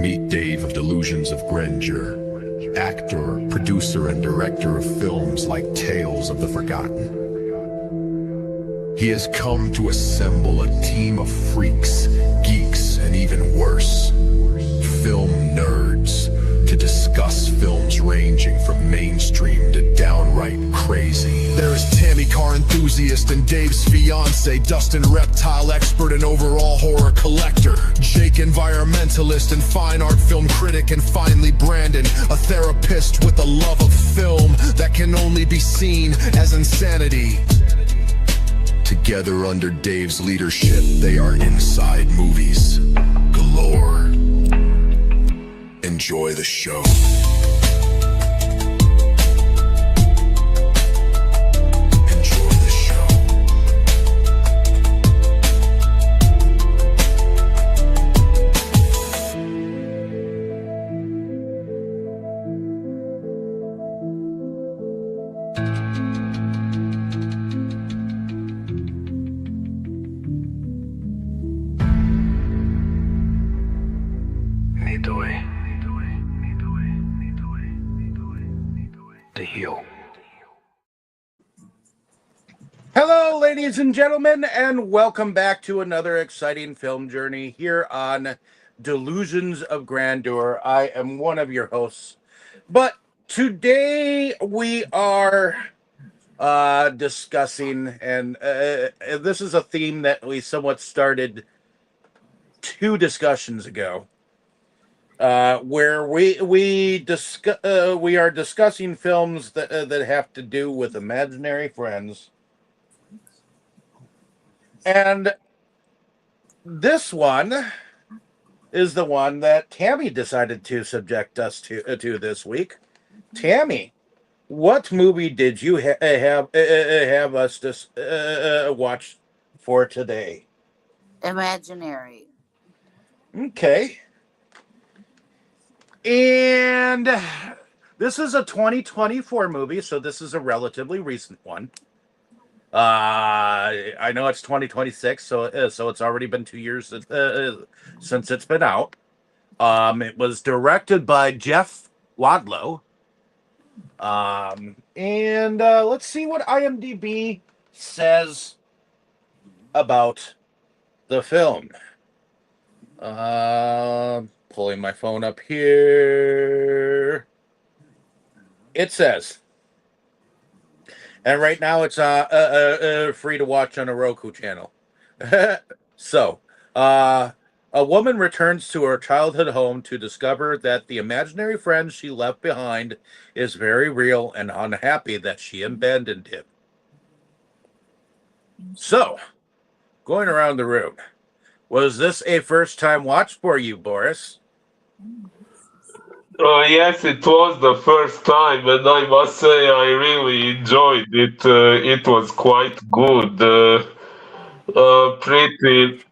Meet Dave of Delusions of Grandeur, actor, producer, and director of films like Tales of the Forgotten. He has come to assemble a team of freaks, geeks, and even worse, film nerds, to discuss films ranging from mainstream to downright crazy. There is Tammy, car enthusiast, and Dave's fiance, Dustin, reptile expert and overall horror collector, Jake, environmentalist and fine art film critic, and finally Brandon, a therapist with a love of film that can only be seen as insanity. Together under Dave's leadership, they are inside movies galore. Enjoy the show. Enjoy the show. Hello, ladies and gentlemen, and welcome back to another exciting film journey here on Delusions of Grandeur. I am one of your hosts, but today we are discussing, and this is a theme that we somewhat started 2 discussions ago, where we are discussing films that have to do with imaginary friends. And this one is the one that Tammy decided to subject us to this week. Tammy, what movie did you have us watch for today? Imaginary. Okay. And this is a 2024 movie, so this is a relatively recent one. I know it's 2026, so it's already been 2 years since it's been out. It was directed by Jeff Wadlow. And let's see what IMDb says about the film. Pulling my phone up here. It says, and right now it's free to watch on a Roku channel. So, a woman returns to her childhood home to discover that the imaginary friend she left behind is very real and unhappy that she abandoned him. So, going around the room, was this a first-time watch for you, Boris? Yes, it was the first time, and I must say I really enjoyed it. It was quite good. Pretty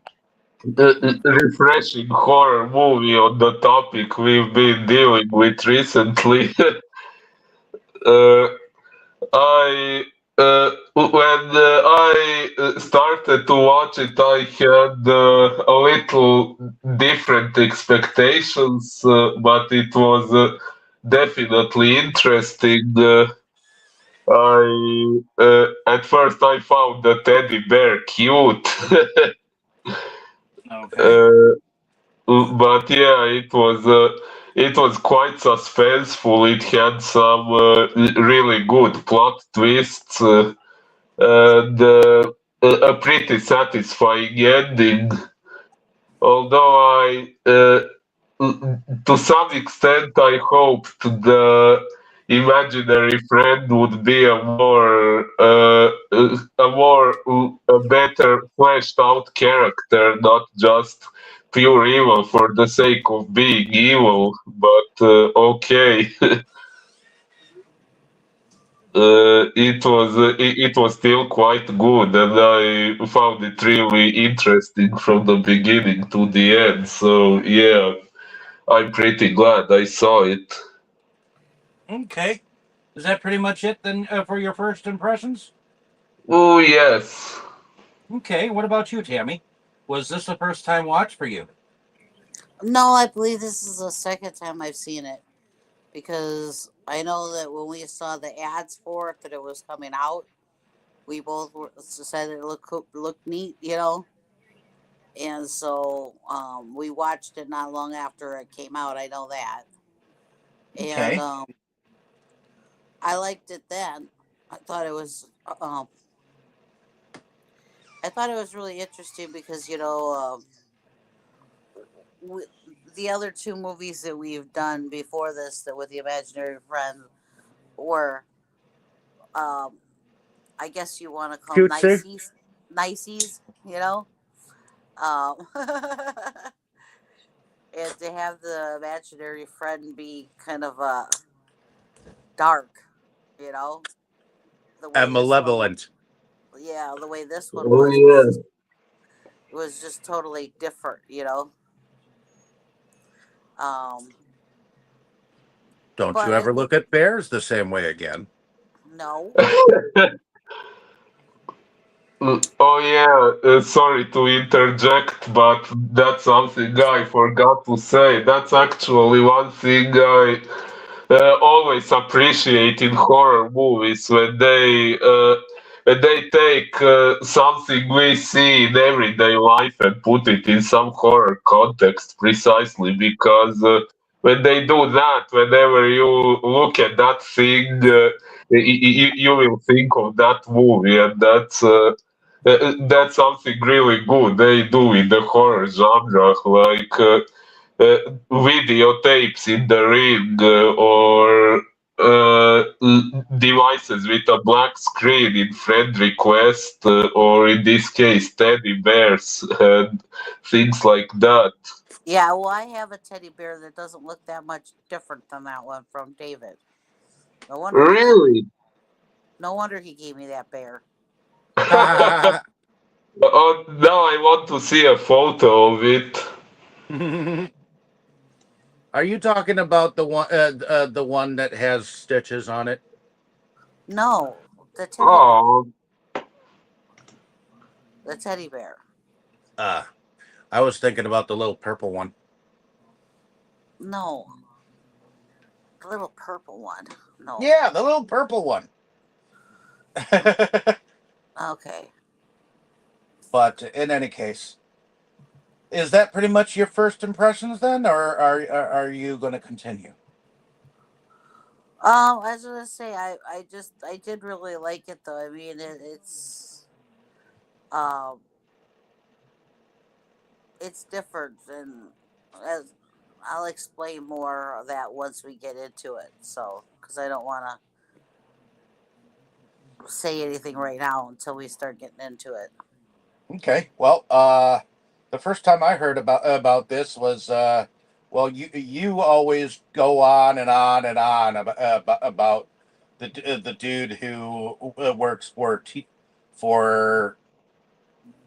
refreshing horror movie on the topic we've been dealing with recently. I when I started to watch it, I had a little different expectations, but it was definitely interesting. At first I found the teddy bear cute. Okay. But yeah, it was quite suspenseful. It had some really good plot twists and a pretty satisfying ending. Although to some extent, I hoped the imaginary friend would be a better fleshed out character, not just pure evil for the sake of being evil. But okay. It was still quite good, and I found it really interesting from the beginning to the end. So yeah, I'm pretty glad I saw it. Okay. Is that pretty much it then for your first impressions? Oh yes. Okay. What about you, Tammy? Was this a first time watch for you? No, I believe this is the second time I've seen it because I know that when we saw the ads for it that it was coming out, we both said it looked neat, and so we watched it not long after it came out. I know that, and Okay. I liked it then. I thought it was I thought it was really interesting because we, the other two movies that we've done before this that with the imaginary friend were um, I guess you want to call them Cutesy. niceys, you know. Um, and to have the imaginary friend be kind of dark, you know, the way And this one, malevolent. yeah, the way this one Oh yeah. was just totally different, you know. Um, Don't but you I ever think look at bears the same way again. no, Oh yeah, sorry to interject, but that's something I forgot to say. That's actually one thing I always appreciate in horror movies when they take something we see in everyday life and put it in some horror context, precisely because when they do that, whenever you look at that thing, you will think of that movie, and that's something really good they do in the horror genre, like videotapes in the ring or devices with a black screen in friend request, or in this case, teddy bears and things like that. yeah. Well, I have a teddy bear that doesn't look that much different than that one from David. No wonder he gave. Really? No wonder he gave me that bear. Oh, now I want to see a photo of it. Are you talking about the one that has stitches on it? No, the teddy bear. Oh, The teddy bear. Uh, I was thinking about the little purple one. No, the little purple one. No. Yeah, the little purple one. Okay. But in any case, is that pretty much your first impressions then, or are you going to continue? I was gonna say I did really like it though. I mean um it's different and as I'll explain more of that once we get into it. So because I don't want to say anything right now until we start getting into it. Okay. Well, the first time I heard about this was well, you always go on and on and on about the dude who works for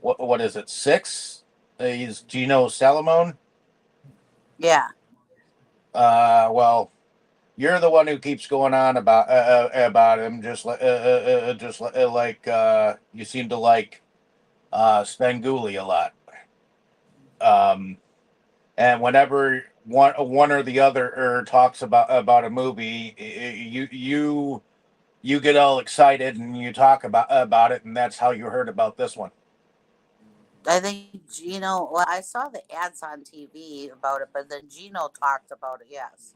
what is it, six? He's Gino Salamone. Yeah. Well, you're the one who keeps going on about him, like you seem to like Spanguli a lot. Um, and whenever one or the other talks about a movie, you get all excited and you talk about it, and that's how you heard about this one. I think Gino. Well, I saw the ads on TV about it, but then Gino talked about it. Yes,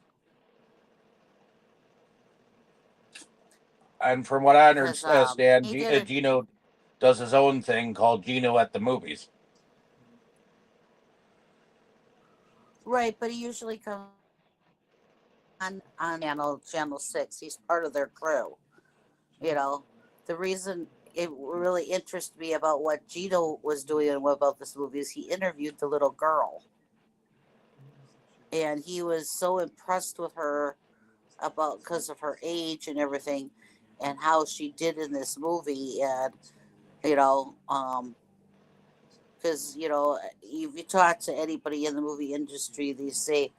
And from what I because understand, he did it Gino does his own thing called Gino at the movies. right, but he usually comes on channel 6. He's part of their crew. You know, the reason it really interested me about what Gino was doing and what about this movie is he interviewed the little girl, and he was so impressed with her about because of her age and everything, and how she did in this movie, and you know, because if you talk to anybody in the movie industry, they say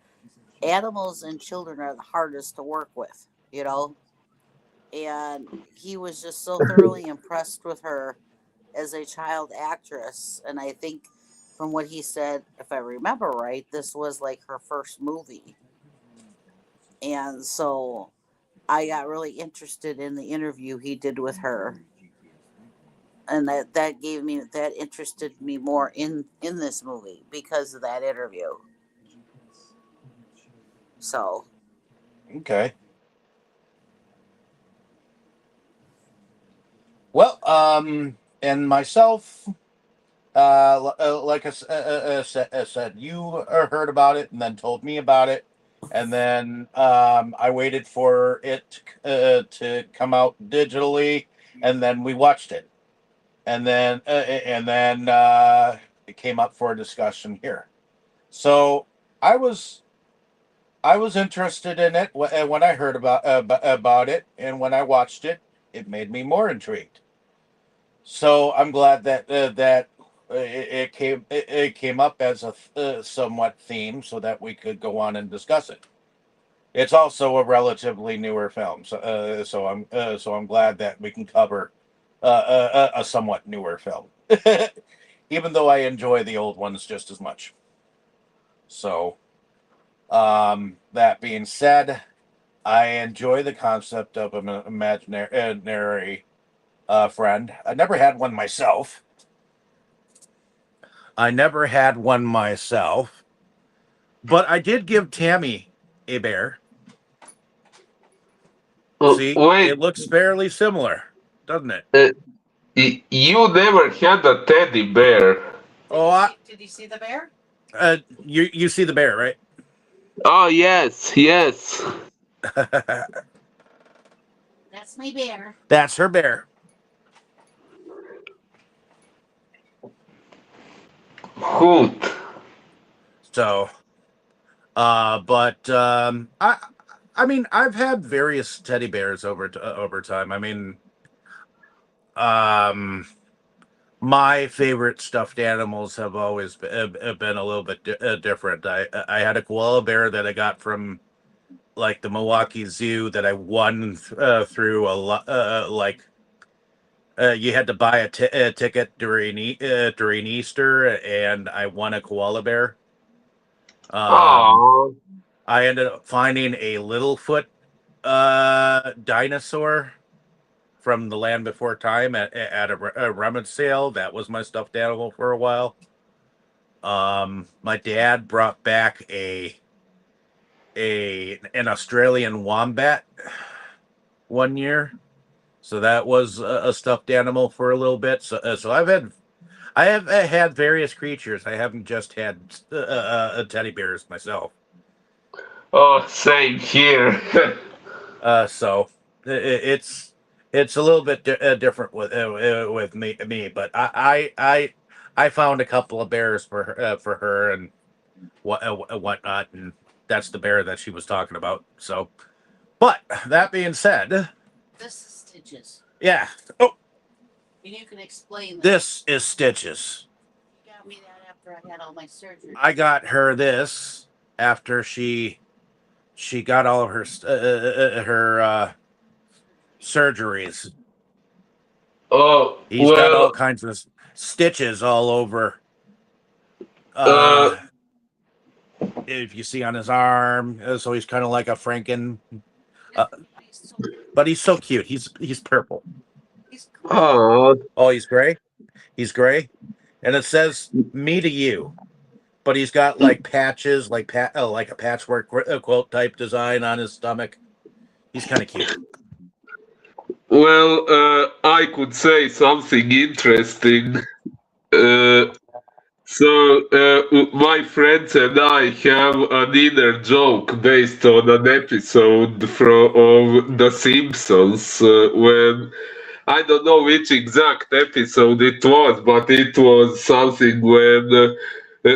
animals and children are the hardest to work with. And he was just so thoroughly impressed with her as a child actress, and I think from what he said, if I remember right, this was like her first movie. And so I got really interested in the interview he did with her. And that interested me more in this movie because of that interview. So Okay. Well, and myself, like I said, you heard about it and then told me about it, and then I waited for it to come out digitally, and then we watched it, and then it came up for a discussion here. So I was I was interested in it when I heard about it, and when I watched it, it made me more intrigued. So I'm glad that it came up as a somewhat theme, so that we could go on and discuss it. It's also a relatively newer film, so I'm glad that we can cover a somewhat newer film, even though I enjoy the old ones just as much. So, that being said, I enjoy the concept of an imaginary friend. I never had one myself. But I did give Tammy a bear. See, Wait, it looks fairly similar, doesn't it? you never had a teddy bear. did you see the bear? You see the bear, right? Oh, yes, yes. That's my bear. That's her bear. Hoot. So, but I mean, I've had various teddy bears over time. I mean, um, my favorite stuffed animals have always been a little bit different. I had a koala bear that I got from like the Milwaukee Zoo that I won through a lot. You had to buy a ticket during Easter, and I won a koala bear. Um, Oh, I ended up finding a Littlefoot dinosaur from the Land Before Time at a rummage sale. That was my stuffed animal for a while. My dad brought back an Australian wombat one year, so that was a stuffed animal for a little bit. So I have had various creatures. I haven't just had teddy bears myself. oh, same here. So it's a little bit different with me, but I found a couple of bears for her and whatnot, and that's the bear that she was talking about. So, but that being said, This is Stitches. yeah. Oh, And you can explain that. this is Stitches. You got me that after I had all my surgery. I got her this after she got all of her surgeries. Oh, He's got all well, kinds of stitches all over. uh, If you see on his arm, so he's kind of like a Franken, uh, but he's so cute. He's purple. oh, Oh, he's gray. He's gray, and it says "me to you," but he's got like patches, like like a patchwork quilt type design on his stomach. He's kind of cute. well, I could say something interesting. Uh, my friends and I have an inner joke based on an episode of The Simpsons when I don't know which exact episode it was, but it was something when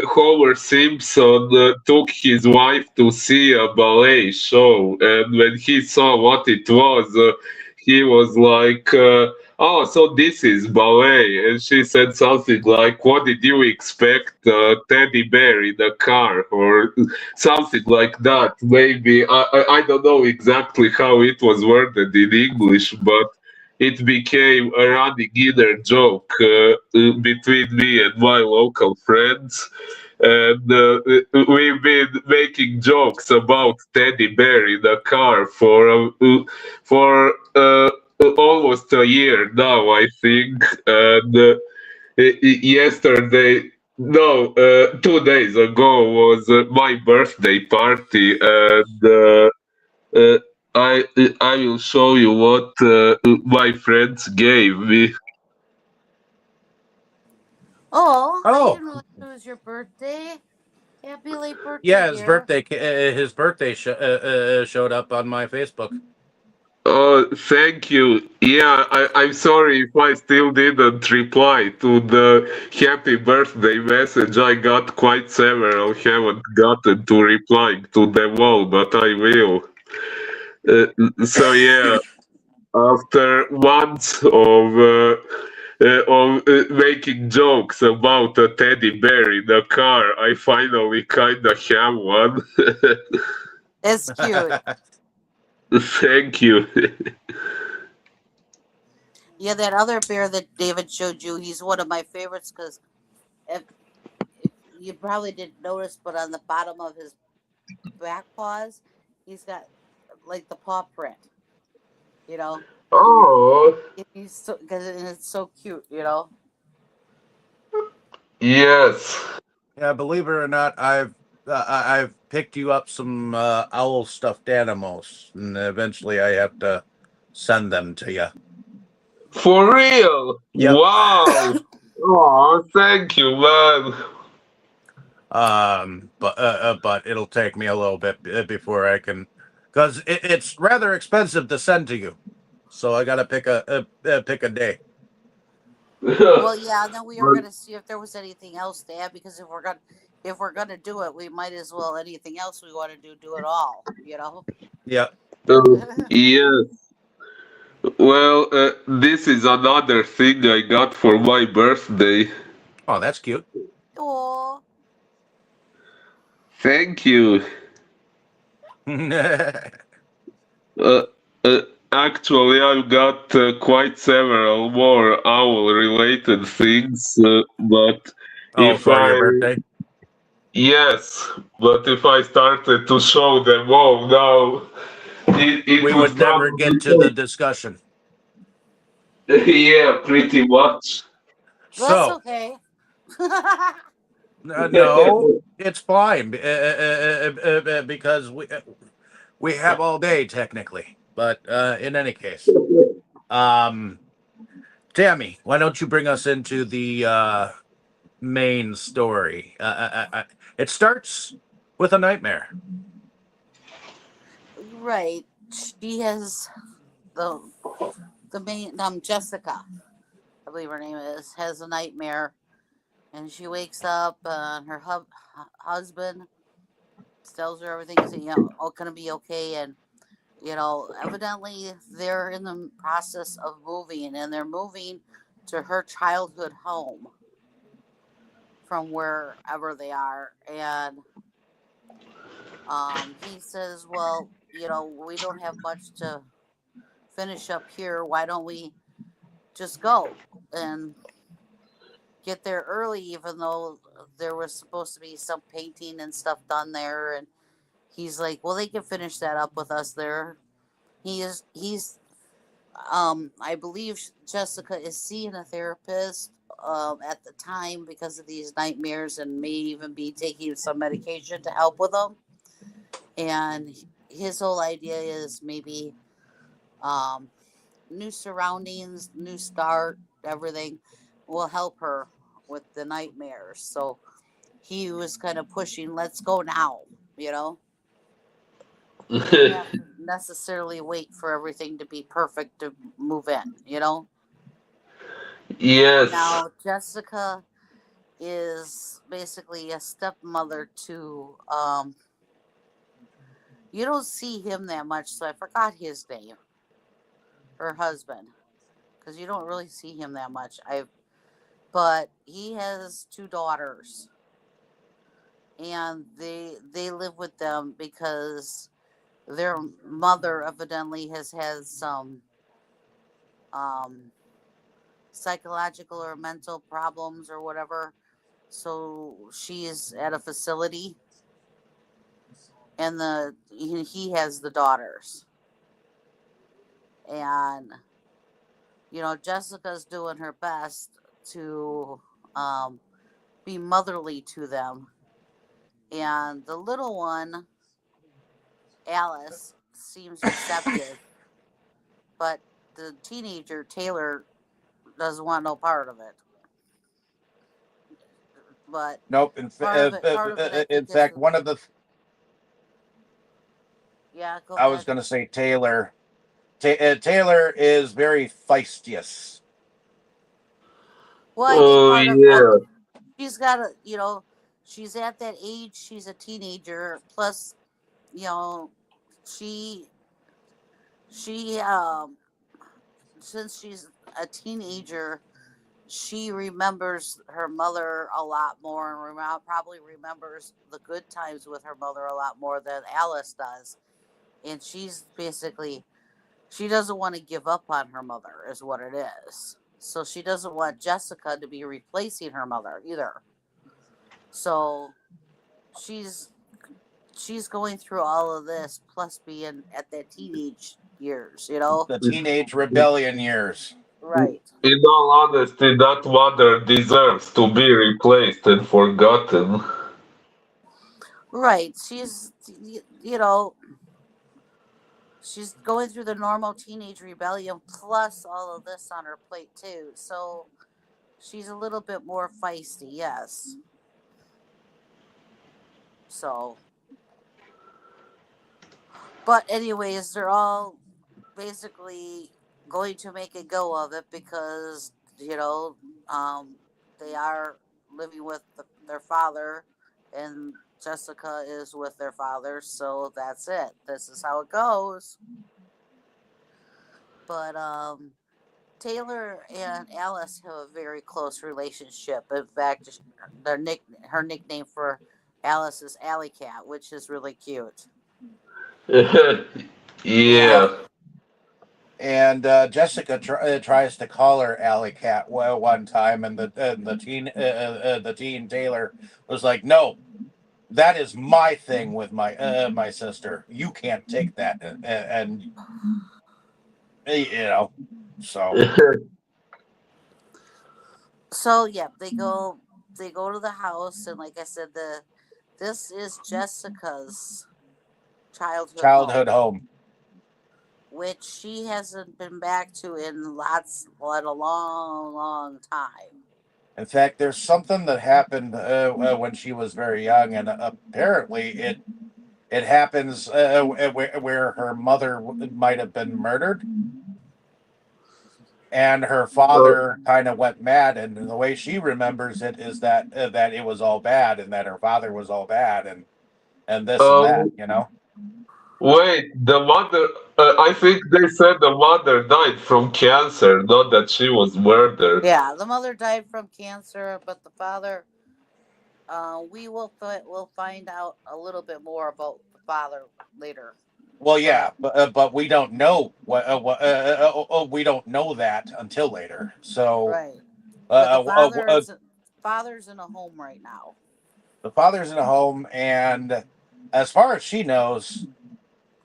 Homer Simpson took his wife to see a ballet show, and when he saw what it was, he was like, "Oh, so this is ballet?" And she said something like, "What did you expect? A teddy bear in a car?" or something like that. Maybe I don't know exactly how it was worded in English, but it became a running inner joke between me and my local friends. And we've been making jokes about teddy bear in the car for almost a year now, I think. And yesterday, no, 2 days ago was my birthday party, and uh, I will show you what my friends gave me. Oh, I Oh, didn't realize it was your birthday. Happy late birthday, yeah, his dear. birthday. His birthday showed up on my Facebook. Oh, thank you. Yeah, I'm sorry if I still didn't reply to the happy birthday message. I got quite several, haven't gotten to replying to them all, but I will. Uh, so yeah, after months of making jokes about a teddy bear in the car, I finally kinda have one. It's cute. Thank you. Yeah, that other bear that David showed you, he's one of my favorites because if you probably didn't notice, but on the bottom of his back paws, he's got like the paw print. You know, Oh, he's so because it's so cute. You know. yes. Yeah, believe it or not, I've picked you up some owl stuffed animals, and eventually I have to send them to you. For real? Yep. Wow. Oh, thank you, man. But it'll take me a little bit before I can, because it's rather expensive to send to you. So I gotta pick a day. Well, yeah. And then we were gonna see if there was anything else to add because if we're gonna do it, we might as well anything else we want to do it all. You know. Yeah. Yeah. Well, this is another thing I got for my birthday. Oh, that's cute. Oh, Thank you. Uh, uh, Actually, I've got quite several more owl-related things, but Oh, if for your I birthday? yes, but if I started to show them all now, it We would would never probably get to the discussion. take yeah, pretty much. that's So, okay. no, it's fine because we have all day technically. But in any case, um, Tammy, why don't you bring us into the main story? It starts with a nightmare. Right. She has the the main Jessica, I believe her name is, has a nightmare, and she wakes up and her husband tells her everything's all gonna be okay, and evidently they're in the process of moving, and they're moving to her childhood home from wherever they are, and he says, well, we don't have much to finish up here. Why don't we just go and get there early, even though there was supposed to be some painting and stuff done there. And he's like, well, they can finish that up with us there. He's I believe Jessica is seeing a therapist at the time because of these nightmares, and may even be taking some medication to help with them. And his whole idea is maybe um, new surroundings, new start, everything will help her with the nightmares. So he was kind of pushing, let's go now, you know? We don't have to necessarily wait for everything to be perfect to move in, you know? Yes. Now, Jessica is basically a stepmother to, you don't see him that much, so I forgot his name, her husband, because you don't really see him that much. But he has two daughters, and they live with them because their mother evidently has had some um, psychological or mental problems or whatever. So she's at a facility, and he has the daughters, and Jessica's doing her best to um, be motherly to them, and the little one, Alice, seems receptive, but the teenager Taylor doesn't want no part of it. But Nope. part of it, I In think, is fact, one of the yeah. Go I was ahead. going to say Taylor. Taylor is very feistious. Well, I think Oh part of yeah. she's got she's at that age. She's a teenager. Plus, you know, she she since she's a teenager, she remembers her mother a lot more, and probably remembers the good times with her mother a lot more than Alice does. And she's basically, she doesn't want to give up on her mother, is what it is. So she doesn't want Jessica to be replacing her mother either. So she's she's going through all of this, plus being at that teenage years. The teenage rebellion years. Right. In all honesty, that mother deserves to be replaced and forgotten. Right. She's going through the normal teenage rebellion plus all of this on her plate too. So she's a little bit more feisty, yes. So, but anyways, they're all basically going to make a go of it because they are living with their father, and Jessica is with their father. So that's it. This is how it goes. But Taylor and Alice have a very close relationship. In fact, her nickname for Alice is Alley Cat, which is really cute. Yeah. And Yeah. And Jessica tries to call her Alley Cat one time, and the teen Taylor was like, "No, that is my thing with my sister. You can't take that." And so so yeah, they go to the house, and like I said, this is Jessica's childhood home, childhood home. which she hasn't been back to in a long, long time. In fact, there's something that happened when she was very young, and apparently it happens where her mother might have been murdered, and her Uh, father kind of went mad. And the way she remembers it is that it was all bad, and that her father was all bad, and this and that. um, wait, the mother. I think they said the mother died from cancer, not that she was murdered. Yeah, the mother died from cancer, but the father, we'll find out a little bit more about the father later. Well, yeah, But but we don't know we don't know that until later. So right, uh, but the uh, uh, uh, father's in a home right now. the father's in a home, and as far as she knows,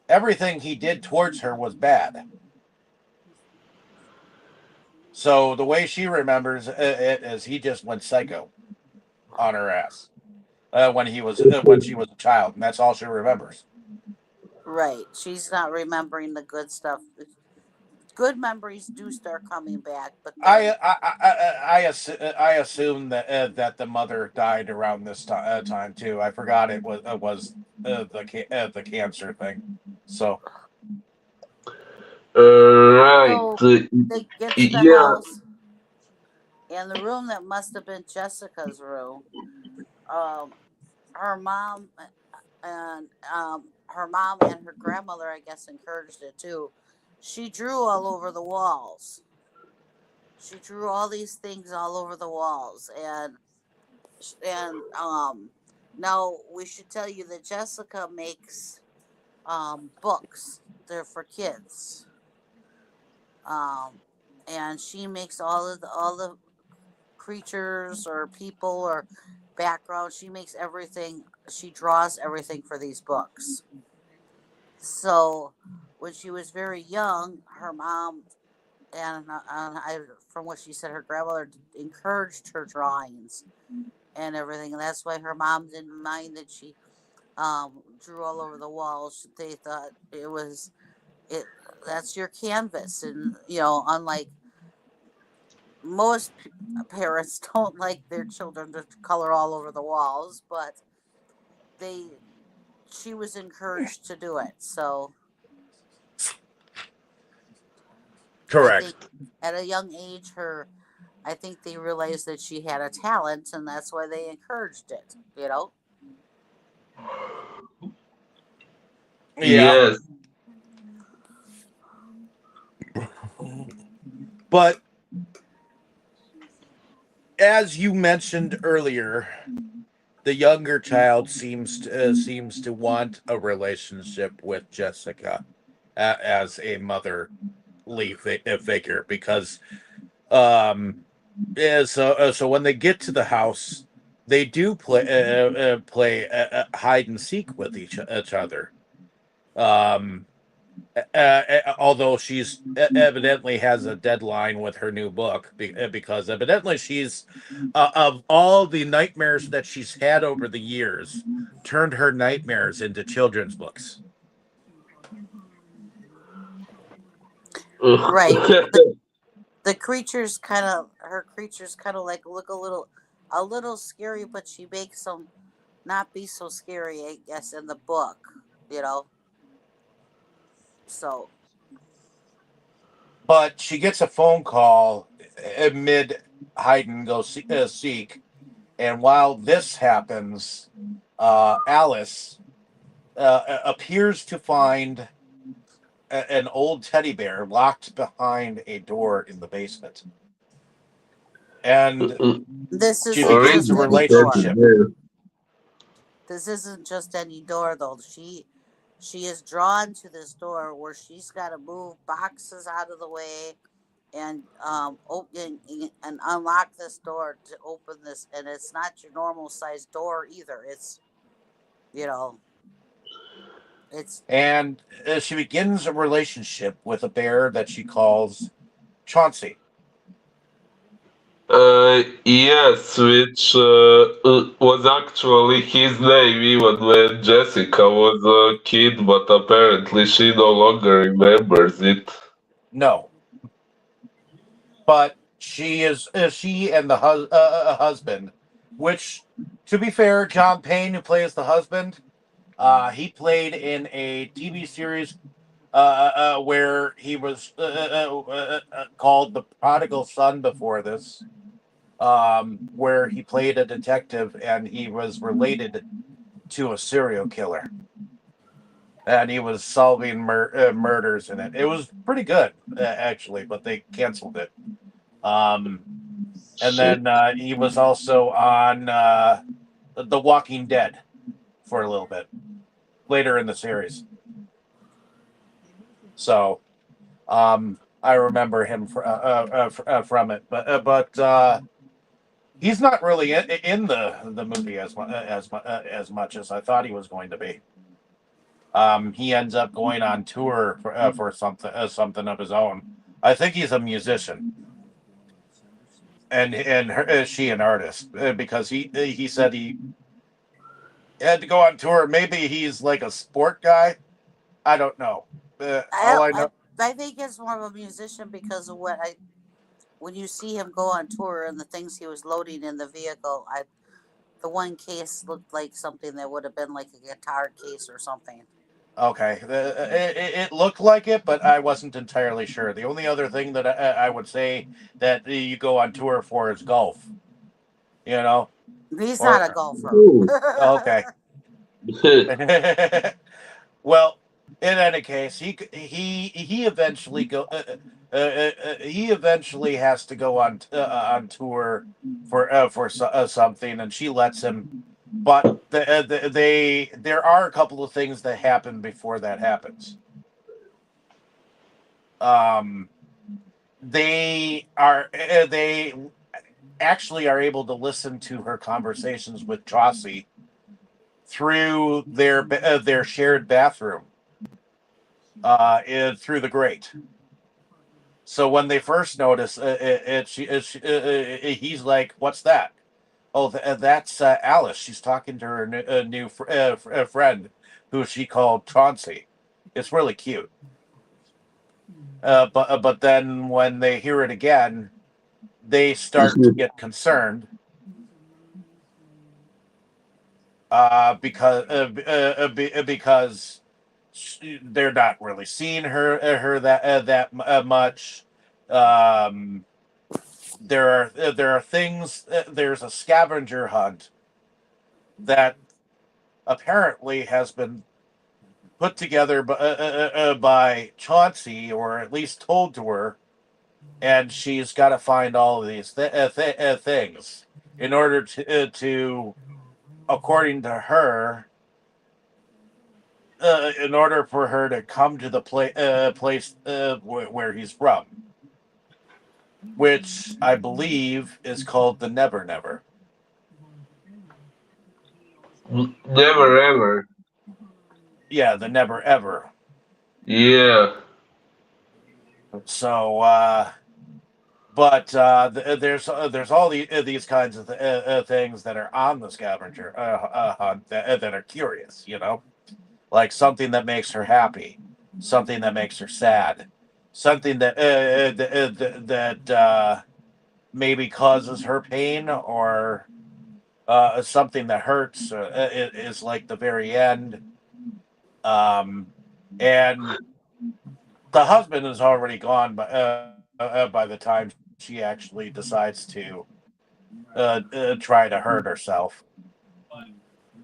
everything he did towards her was bad. So the way she remembers it is he just went psycho on her ass when she was a child, and that's all she remembers. Right, she's not remembering the good stuff. Good memories do start coming back, but then I assume that the mother died around this time too. I forgot it was the cancer thing. So Right. so they get to the Yeah. house, and the room that must have been Jessica's room. Um, her mom and her grandmother, I guess, encouraged it too. She drew all over the walls. She drew all these things all over the walls, and now we should tell you that Jessica makes books. They're for kids. Um, and she makes all the creatures or people or background. She makes everything. She draws everything for these books. So when she was very young, her mom and I, from what she said, her grandmother encouraged her drawings and everything, and that's why her mom didn't mind that she drew all over the walls. They thought it was it. That's your canvas, and unlike most parents, don't like their children to color all over the walls, but they she was encouraged to do it. So I Correct. think at a young age, I think they realized that she had a talent, and that's why they encouraged it. Yeah. Yes. But as you mentioned earlier, the younger child seems to want a relationship with Jessica as a motherly figure because so when they get to the house, they do play hide and seek with each other. Um, Although she's evidently has a deadline with her new book because evidently she's of all the nightmares that she's had over the years, turned her nightmares into children's books. Right. The creatures kind of her creatures kind of like look a little scary, but she makes them not be so scary, I guess, in the book. You know. So But she gets a phone call mid hide and go seek, and while this happens, Alice appears to find an old teddy bear locked behind a door in the basement. And this she isn't begins just a any door. relationship. This isn't just any door though. She is drawn to this door where she's got to move boxes out of the way and open and unlock this door to open this, and it's not your normal size door either. It's you know it's And she begins a relationship with a bear that she calls Chauncey. Yes, which was actually his name even when Jessica was a kid, but apparently she no longer remembers it. No, but she and the husband, which, to be fair, John Payne, who plays the husband, he played in a TV series where he was called The Prodigal Son before this, where he played a detective and he was related to a serial killer. And he was solving murders in it. It was pretty good, actually, but they canceled it. Um, and Shit. then he was also on The Walking Dead for a little bit later in the series. So I remember him from it, but he's not really in the movie as much as I thought he was going to be. He ends up going on tour for something of his own. I think he's a musician, and she an artist because he said he had to go on tour. Maybe he's like a sport guy. I don't know. All I, I I know, I think it's more of a musician because of what I when you see him go on tour and the things he was loading in the vehicle. The one case looked like something that would have been like a guitar case or something. okay, it looked like it, but I wasn't entirely sure. The only other thing that I would say that you go on tour for is golf. You know, He's not a or golfer. Ooh. okay. Well, in any case, he eventually he eventually has to go on tour for something, and she lets him. But there are a couple of things that happen before that happens. Um, they actually are able to listen to her conversations with Chauncey through their shared bathroom, through the grate. So when they first notice he's like, "What's that?" Oh, that's Alice. She's talking to her new friend, who she called Chauncey. It's really cute. But then when they hear it again, they start to get concerned because they're not really seeing her that much. Um, there are things. There's a scavenger hunt that apparently has been put together by Chauncey, or at least told to her, and she's got to find all of these things in order to, according to her, in order for her to come to the place where he's from, which I believe is called the Never Never. Never ever. Yeah, the Never Ever. Yeah. So, but there's all these kinds of things that are on the scavenger hunt that are curious, like something that makes her happy, something that makes her sad, something that maybe causes her pain, or something that hurts is like the very end. And the husband is already gone by the time she actually decides to try to hurt herself.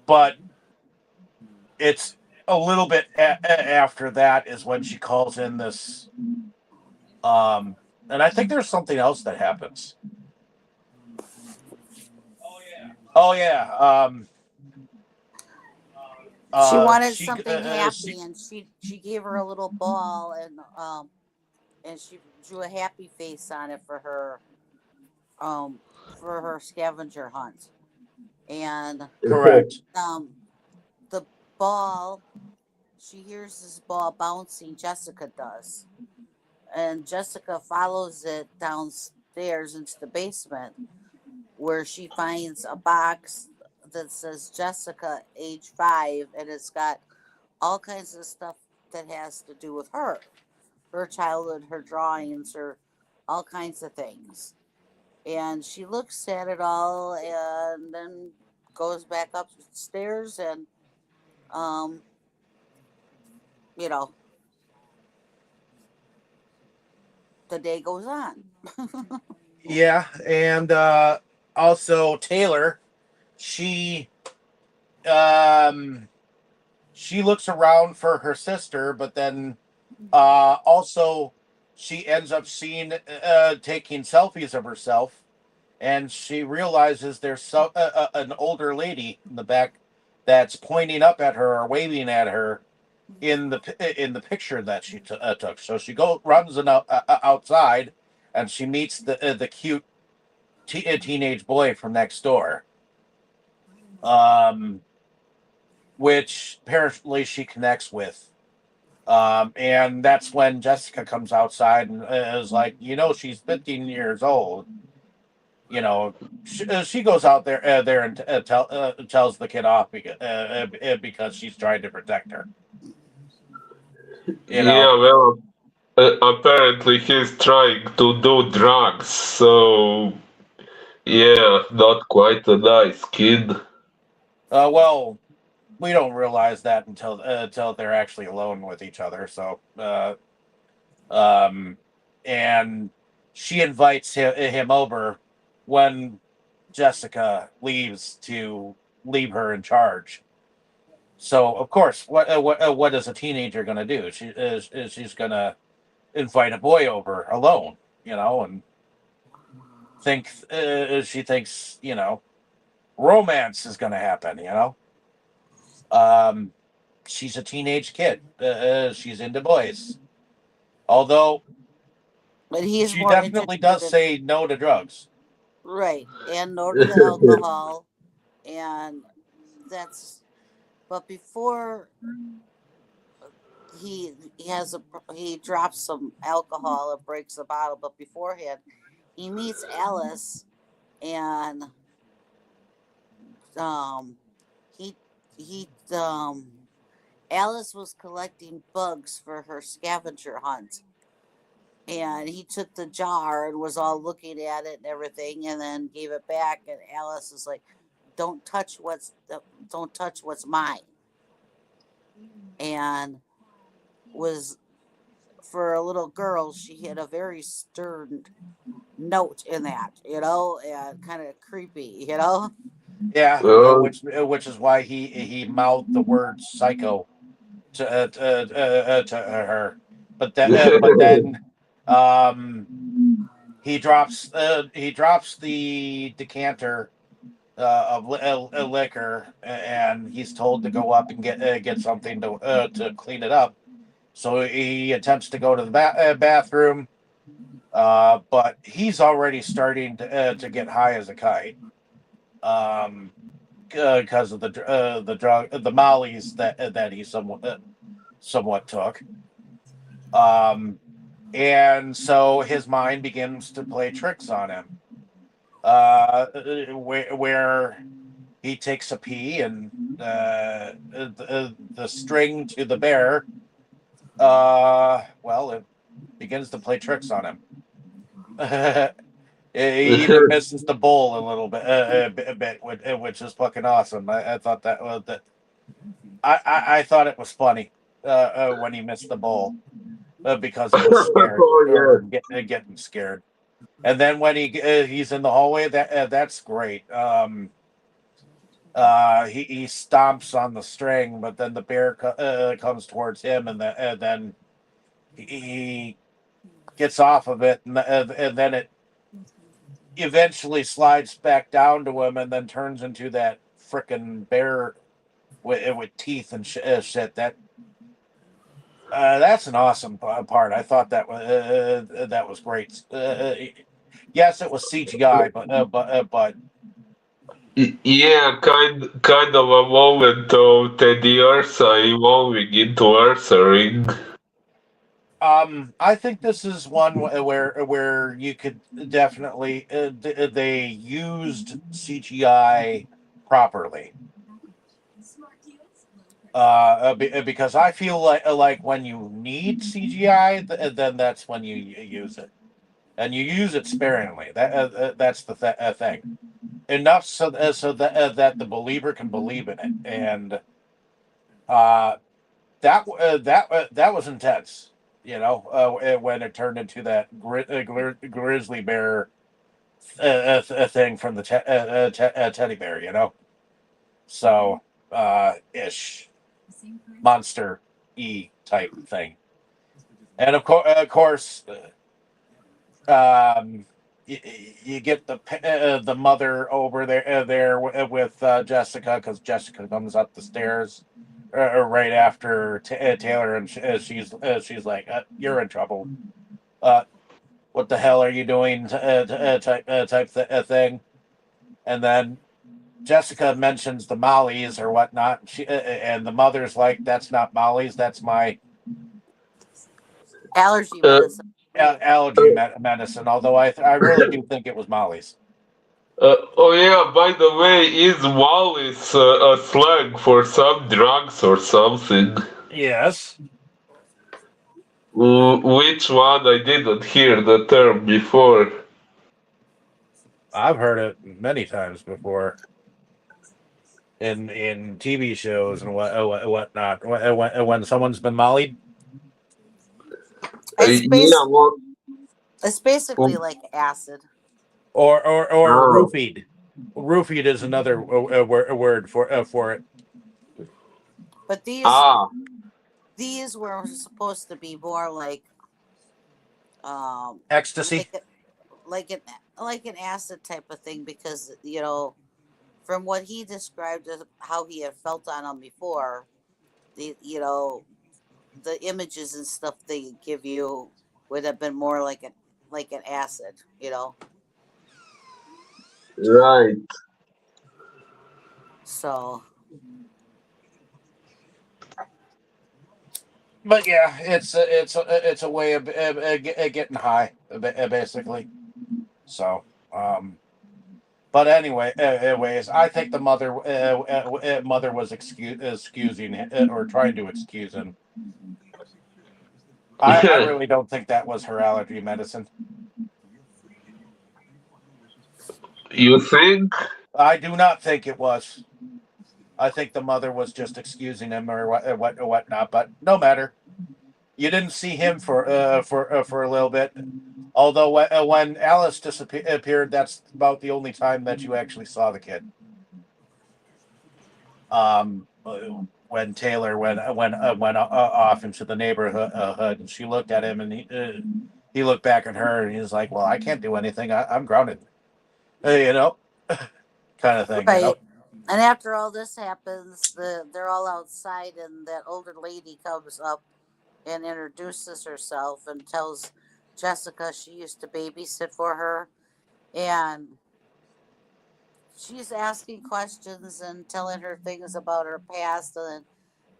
But it's a little bit after that is when she calls in this. And I think there's something else that happens. Oh yeah. She wanted She something happy, and she gave her a little ball, and she drew a happy face on it um for her scavenger hunt. And correct. the ball, she hears this ball bouncing. Jessica does, and Jessica follows it downstairs into the basement, where she finds a box that says Jessica, age 5, and it's got all kinds of stuff that has to do with her childhood, her drawings, her all kinds of things. And she looks at it all and then goes back upstairs, and um, you know, the day goes on. Yeah, and also Taylor, she um she looks around for her sister, but then also she ends up seeing taking selfies of herself, and she realizes there's an older lady in the back that's pointing up at her or waving at her in the picture that she took. So she runs outside, and she meets the cute teenage boy from next door, um, which apparently she connects with. And that's when Jessica comes outside and is like, she's 15 years old. She goes out there and tells the kid off because she's trying to protect her. You know, Yeah, well, apparently he's trying to do drugs, so yeah, not quite a nice kid. well, we don't realize that until they're actually alone with each other. So, um, and she invites him over when Jessica leaves to leave her in charge. So, of course, what is a teenager going to do? She's going to invite a boy over alone, and she thinks romance is going to happen. Um, she's a teenage kid. She's into boys. Although But he's She more definitely does interested in say no to drugs. right and no to the alcohol, and that's. But before he drops some alcohol and breaks the bottle, but beforehand he meets Alice, and um he he Alice was collecting bugs for her scavenger hunt, and he took the jar and was all looking at it and everything, and then gave it back. And Alice is like, don't touch what's mine," and was for a little girl, she had a very stern note in that, and kind of creepy. Yeah, Uh, which is why he mouthed the word psycho to her. But then um, he drops the decanter of liquor, and he's told to go up and get something to clean it up. So he attempts to go to the bathroom, but he's already starting to get high as a kite. Because of the mollies that he somewhat took. Um, and so his mind begins to play tricks on him. Where he takes a pee, and the string to the bear, well, it begins to play tricks on him. He even misses the bowl a little bit, a bit, which is fucking awesome. I thought that was that. I thought it was funny when he missed the bowl because he was scared oh or yeah. getting scared. And then when he's in the hallway, that's great. He stomps on the string, but then the bear comes towards him, and then he gets off of it, and then it eventually slides back down to him, and then turns into that frickin' bear with teeth and shit. That's an awesome part. I thought that was great. Yes, it was CGI, but Yeah, kind of a moment of Teddy Ursa evolving into Ursa Ring. I think this is one where you could definitely they used CGI properly. Because I feel like when you need CGI, then that's when you use it, and you use it sparingly. That's the thing. Enough that the believer can believe in it, and uh, that was intense. When it turned into that grizzly bear thing from the teddy bear. So ish monster type thing, and of course, you, you get the mother over there with Jessica, because Jessica comes up the stairs right after Taylor, and she's like, "You're in trouble. Uh, what the hell are you doing?" Type thing, and then Jessica mentions the mollies or whatnot. And the mother's like, "That's not mollies. That's my Allergy Uh, medicine. allergy medicine." Although I really do think it was mollies. oh yeah, by the way, is Wallis a slang for some drugs or something? Yes, Which one? I didn't hear the term before. I've heard it many times before in TV shows and whatnot. When someone's been mollied, It's Yeah, bas- well, it's basically um, like acid. or oh, roofied. Roofied is another word for it. But ah, these were supposed to be more um Ecstasy. like a, like an acid type of thing, because from what he described as how he had felt on them before, the the images and stuff they give you would have been more like an like an acid, you know. Right. So But yeah, it's a way of getting high, basically. So, but anyway, anyways, I think the mother was excusing or trying to excuse him. I really don't think that was her allergy medicine. You think? I do not think it was. I think the mother was just excusing him or whatnot. But no matter. You didn't see him for a little bit. Although when Alice disappeared, that's about the only time that you actually saw the kid. When Taylor went off into the neighborhood, and she looked at him, and he looked back at her, and he was like, "Well, I can't do anything. I'm grounded." You know, kind of thing. You know. right. And after all this happens, they're all outside, and that older lady comes up and introduces herself and tells Jessica she used to babysit for her, and she's asking questions and telling her things about her past and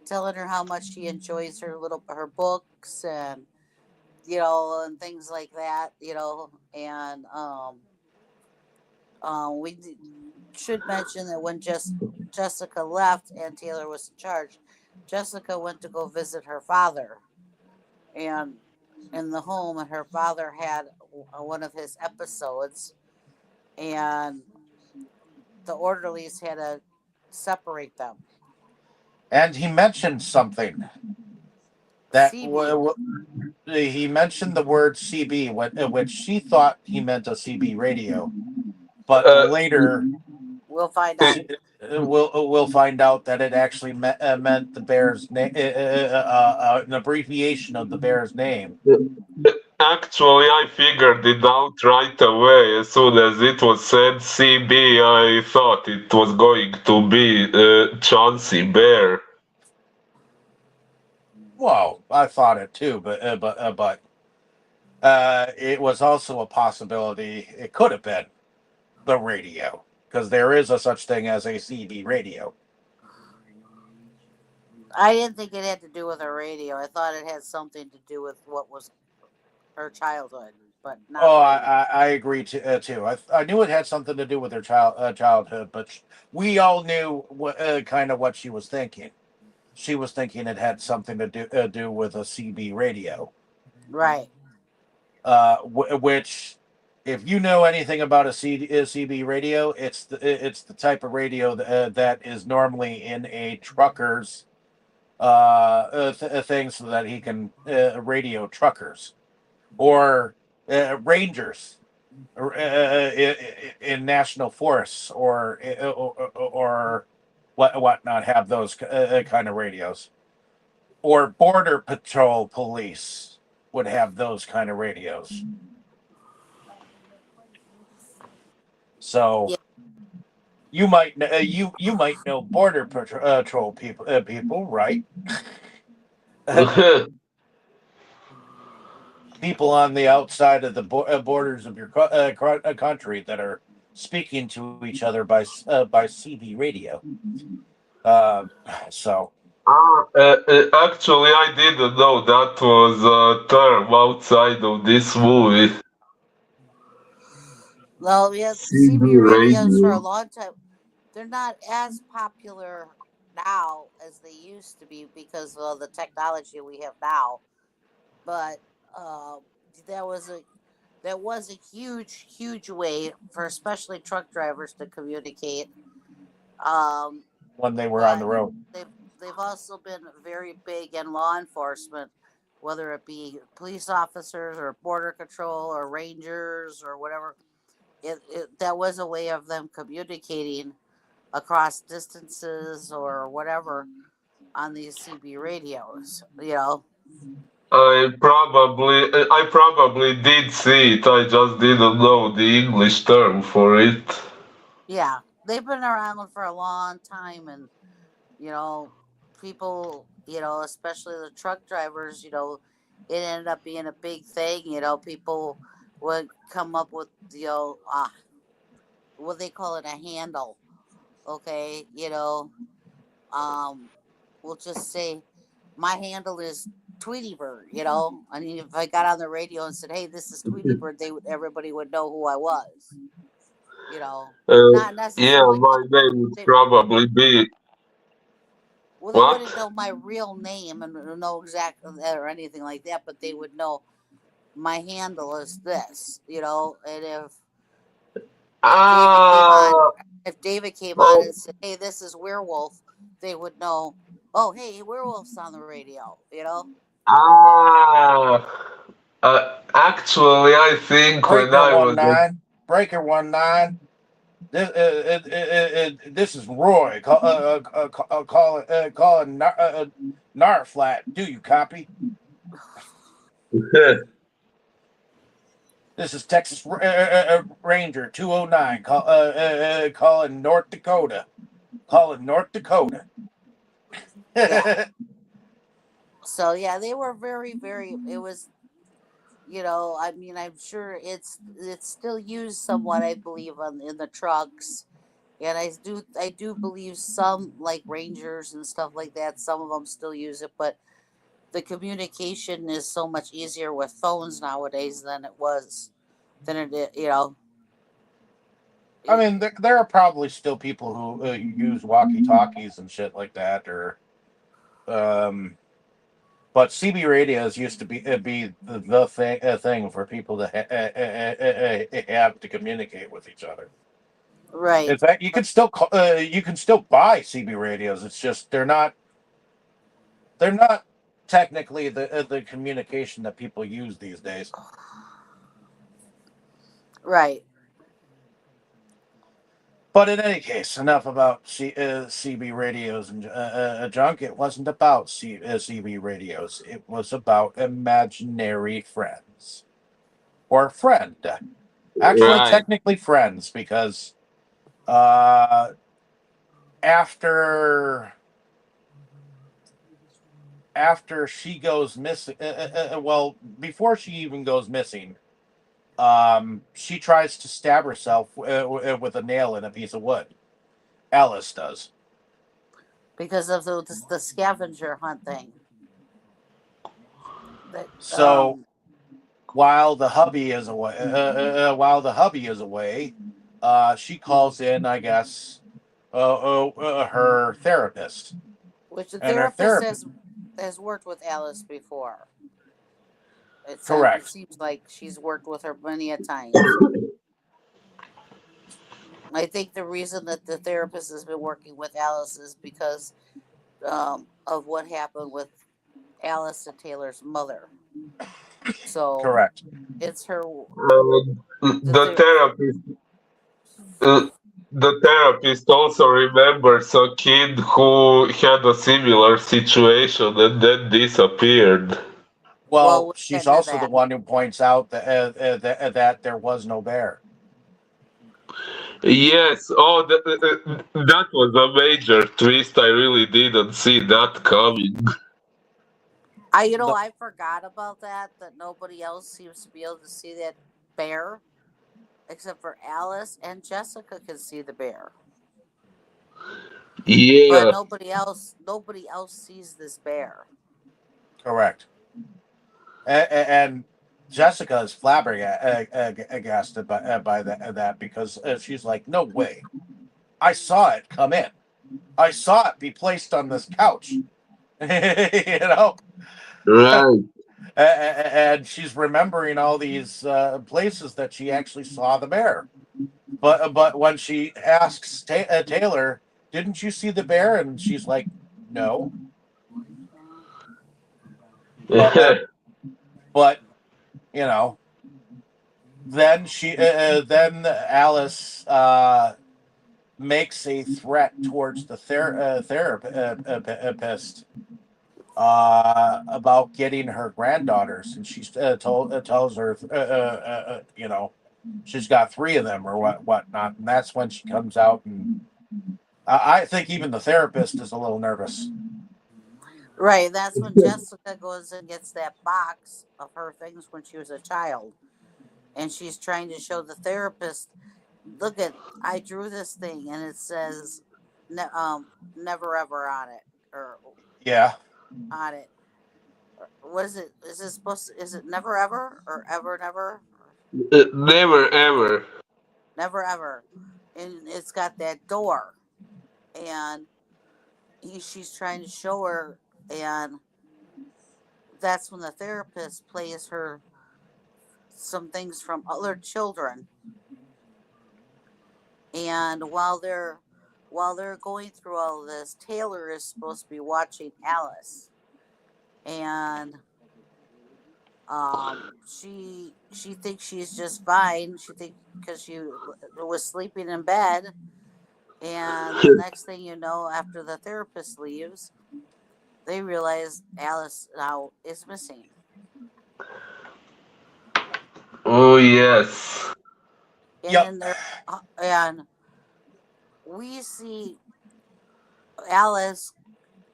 telling her how much she enjoys her books and and things like that, and we should mention that when Jessica left and Taylor was in charge, Jessica went to go visit her father and in the home, and her father had one of his episodes, and the orderlies had to separate them. And he mentioned something that CB. he mentioned the word CB, which she thought he meant a CB radio, but Uh, later We'll find out. it- she, we'll find out that it actually meant the bear's name, an abbreviation of the bear's name. Actually, I figured it out right away. As soon as it was said CB, I thought it was going to be Chauncey Bear. Well, I thought it too, but it was also a possibility. It could have been the radio because there is a such thing as a CB radio. I didn't think it had to do with her radio. I thought it had something to do with what was her childhood, but not Oh, radio. I agree too. I knew it had something to do with her childhood, but we all knew kind of what she was thinking. She was thinking it had something to do with a CB radio, Right. which, if you know anything about a CB radio, it's the type of radio that is normally in a trucker's thing, so that he can radio truckers or rangers in national forests or whatnot have those kind of radios, or border patrol police would have those kind of radios. So Yeah. you might know border patrol people, right? People on the outside of the borders of your country that are speaking to each other by CB radio. Uh, so Actually, I didn't know that was a term outside of this movie. Well, we had CB CB radios for a radio. long time. They're not as popular now as they used to be because of the technology we have now. But uh, that was a huge way for especially truck drivers to communicate. Um, when they were on the but road. they've they've also been very big in law enforcement, whether it be police officers or border control or rangers or whatever. That was a way of them communicating across distances or whatever on these CB radios. I probably did see it. I just didn't know the English term for it. Yeah, they've been around for a long time, and you know, people, especially the truck drivers, it ended up being a big thing. People would come up with what they call it, a handle. Okay, um, we'll just say my handle is Tweety Bird. I mean, if I got on the radio and said, "Hey, this is Tweety Bird," everybody would know who I was. Uh, Not yeah, necessarily. my name would They, probably be well, they what? wouldn't know my real name and know exactly or anything like that, but they would know my handle is this. And if David came on, Ah, if David came on oh, and said, "Hey, this is Werewolf," they would know. Oh, hey, Werewolf's on the radio. ah. Actually, I think when Breaker I one was a nine. Breaker 19. This is Roy. Calling Narflat. Do you copy? This is Texas Ranger 209. Calling North Dakota. Calling North Dakota. Yeah. So yeah, they were very, very. It was, I mean, I'm sure it's still used somewhat. I believe in the trucks, and I do believe some like Rangers and stuff like that. Some of them still use it, but the communication is so much easier with phones nowadays than it is. I mean, there are probably still people who use walkie talkies and shit like that, or um, but CB radios used to be the thing for people to have to communicate with each other. Right. In fact, you can still buy CB radios. It's just they're not technically the communication that people use these days. Right. But in any case, enough about CB radios and junk. It wasn't about CB radios. It was about imaginary friends or friend. Actually, right. technically friends, because uh, after she goes missing, well, before she even goes missing, she tries to stab herself with a nail in a piece of wood. Alice does. Because of the scavenger hunt thing. That So while the hubby is away, she calls in, I guess, her therapist, which the and her therapist therapist. has worked with Alice before. It Correct. seems like she's worked with her many a times. I think the reason that the therapist has been working with Alice is because of what happened with Alice and Taylor's mother. So Correct. it's her the The ther- therapist, uh, the therapist also remembers a kid who had a similar situation and then disappeared. well, Well, we'll get she's into also the that. one who points out that there was no bear. Yes. Oh, that was a major twist. I really didn't see that coming. The, I forgot about that. That nobody else seems to be able to see that bear except for Alice and Jessica can see the bear. But Yeah. nobody else sees this bear. correct. And Jessica is flabbergasted by that because she's like, no way. I saw it come in. I saw it be placed on this couch. you know, Right. and she's remembering all these places that she actually saw the bear. But when she asks Taylor, "Didn't you see the bear?" and she's like, "No." But but you know, then Alice makes a threat towards the therapist about getting her granddaughters, and she tells her, she's got three of them or whatnot, and that's when she comes out, and I think even the therapist is a little nervous. Right, that's when Jessica goes and gets that box of her things when she was a child. and she's trying to show the therapist, look at, I drew this thing and it says never ever on it, or Yeah. on it. What is it? Is it supposed to, is it never ever or ever never? Never ever. Never ever. And it's got that door, and she's trying to show her, and that's when the therapist plays her some things from other children. And while they're going through all of this, Taylor is supposed to be watching Alice, and she thinks she's just fine. She thinks because she was sleeping in bed, and the next thing you know, after the therapist leaves, they realize Alice now is missing. Oh yes. And Yep. then there, and we see Alice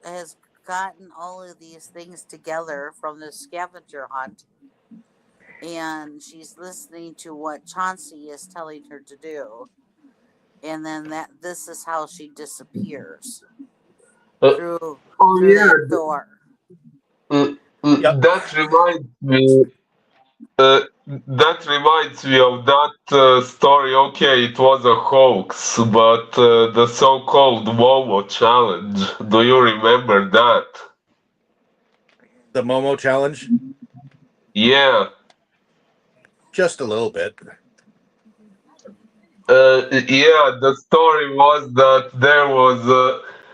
has gotten all of these things together from the scavenger hunt, and she's listening to what Chauncey is telling her to do, and then this is how she disappears Uh, through oh that yeah. door. Yep. That reminds me. That reminds me of that story. Okay, it was a hoax, but the so-called Momo challenge. Do you remember that? The Momo challenge, Yeah. just a little bit. Yeah, the story was that there was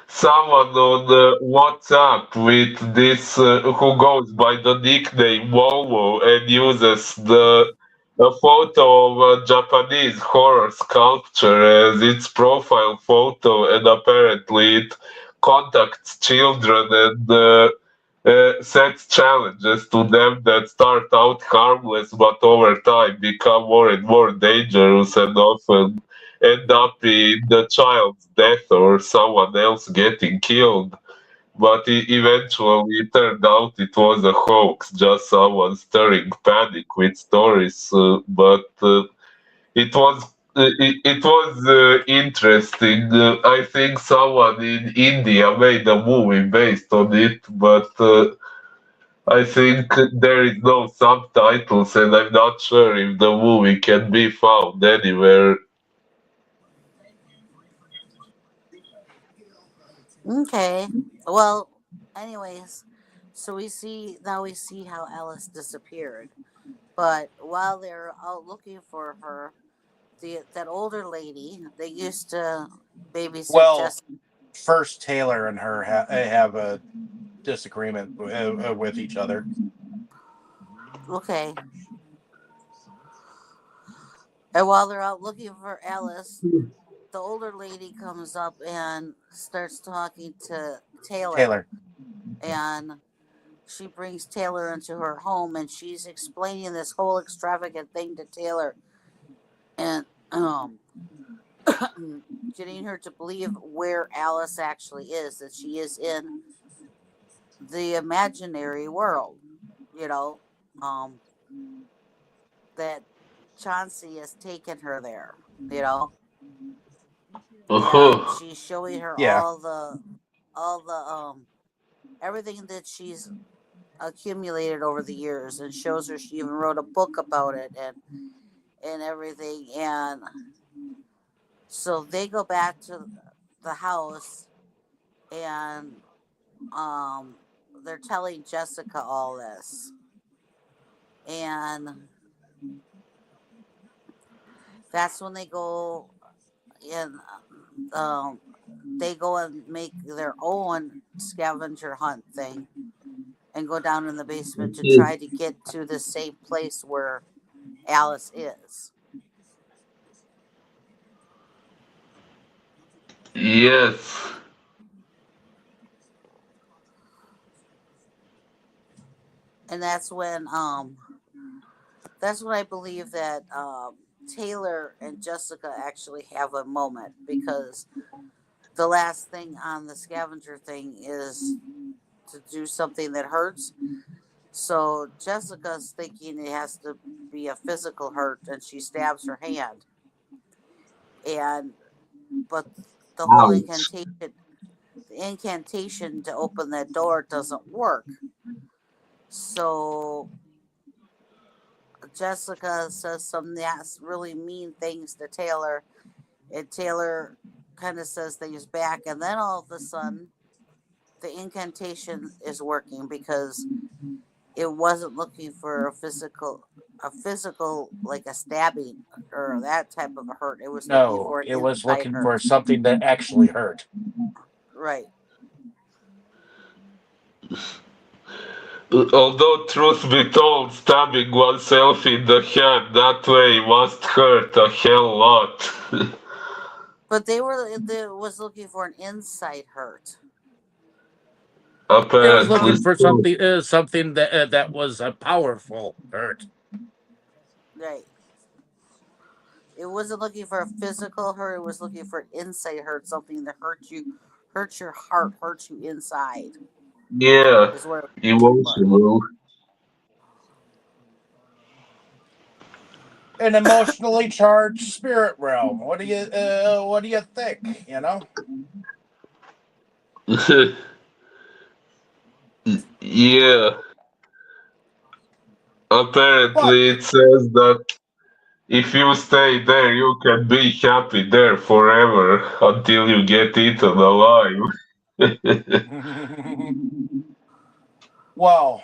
someone on WhatsApp with this who goes by the nickname Wowo and uses the a photo of a Japanese horror sculpture as its profile photo, and apparently it contacts children and sets challenges to them that start out harmless but over time become more and more dangerous and often end up in the child's death or someone else getting killed. But eventually it turned out it was a hoax, just someone stirring panic with stories. But it was interesting. I think someone in India made a movie based on it, but I think there is no subtitles, and I'm not sure if the movie can be found anywhere. Okay. Well, anyways, so we see how Alice disappeared. But while they're out looking for her, that older lady they used to babysit Well, Jess. first Taylor and her have a disagreement with each other. Okay. And while they're out looking for Alice, the older lady comes up and starts talking to Taylor. Taylor. And she brings Taylor into her home, and she's explaining this whole extravagant thing to Taylor, and getting her to believe where Alice actually is, that she is in the imaginary world, you know, um, that Chauncey has taken her there, you know, and Uh-huh. she's showing her Yeah. all the everything that she's accumulated over the years, and shows her she even wrote a book about it, and everything. And so they go back to the house, and they're telling Jessica all this, and that's when they go and they go and make their own scavenger hunt thing, and go down in the basement to try to get to the same place where Alice is. Yes. And that's when I believe that Taylor and Jessica actually have a moment, because the last thing on the scavenger thing is to do something that hurts, So Jessica's thinking it has to be a physical hurt, and she stabs her hand. And but the whole Ouch. incantation to open that door doesn't work. So Jessica says some really mean things to Taylor, and Taylor kind of says things back, and then all of a sudden the incantation is working because it wasn't looking for a physical like a stabbing or that type of a hurt. It was looking No, for an it was inside looking for hurt. something that actually hurt. Right. Although, truth be told, stabbing oneself in the hand that way must hurt a hell lot. But they was looking for an inside hurt. It was Apparently looking for so. something that was a powerful hurt. Right. It wasn't looking for a physical hurt. It was looking for an inside hurt, something that hurt your heart, hurt you inside. Yeah, Is what it was looking for. emotional. An emotionally charged spirit realm. What do you think? You know? Yeah, But apparently it says that if you stay there, you can be happy there forever until you get eaten alive. well,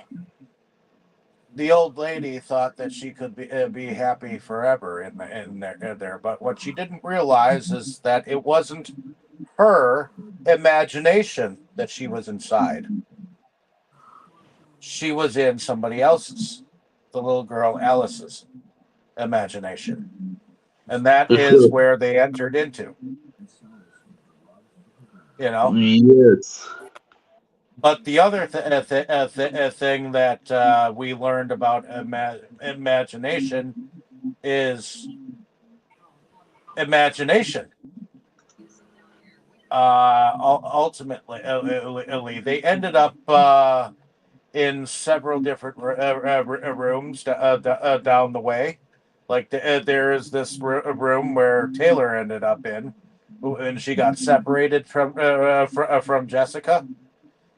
the old lady thought that she could be happy forever in there, but what she didn't realize is that it wasn't her imagination that she was inside. She was in somebody else's, the little girl Alice's imagination, and that is where they entered into. You know. Yes. But the other thing that we learned about imagination is imagination. Ultimately, they ended up in several different rooms down the way. Like there is this room where Taylor ended up in, and she got separated from Jessica,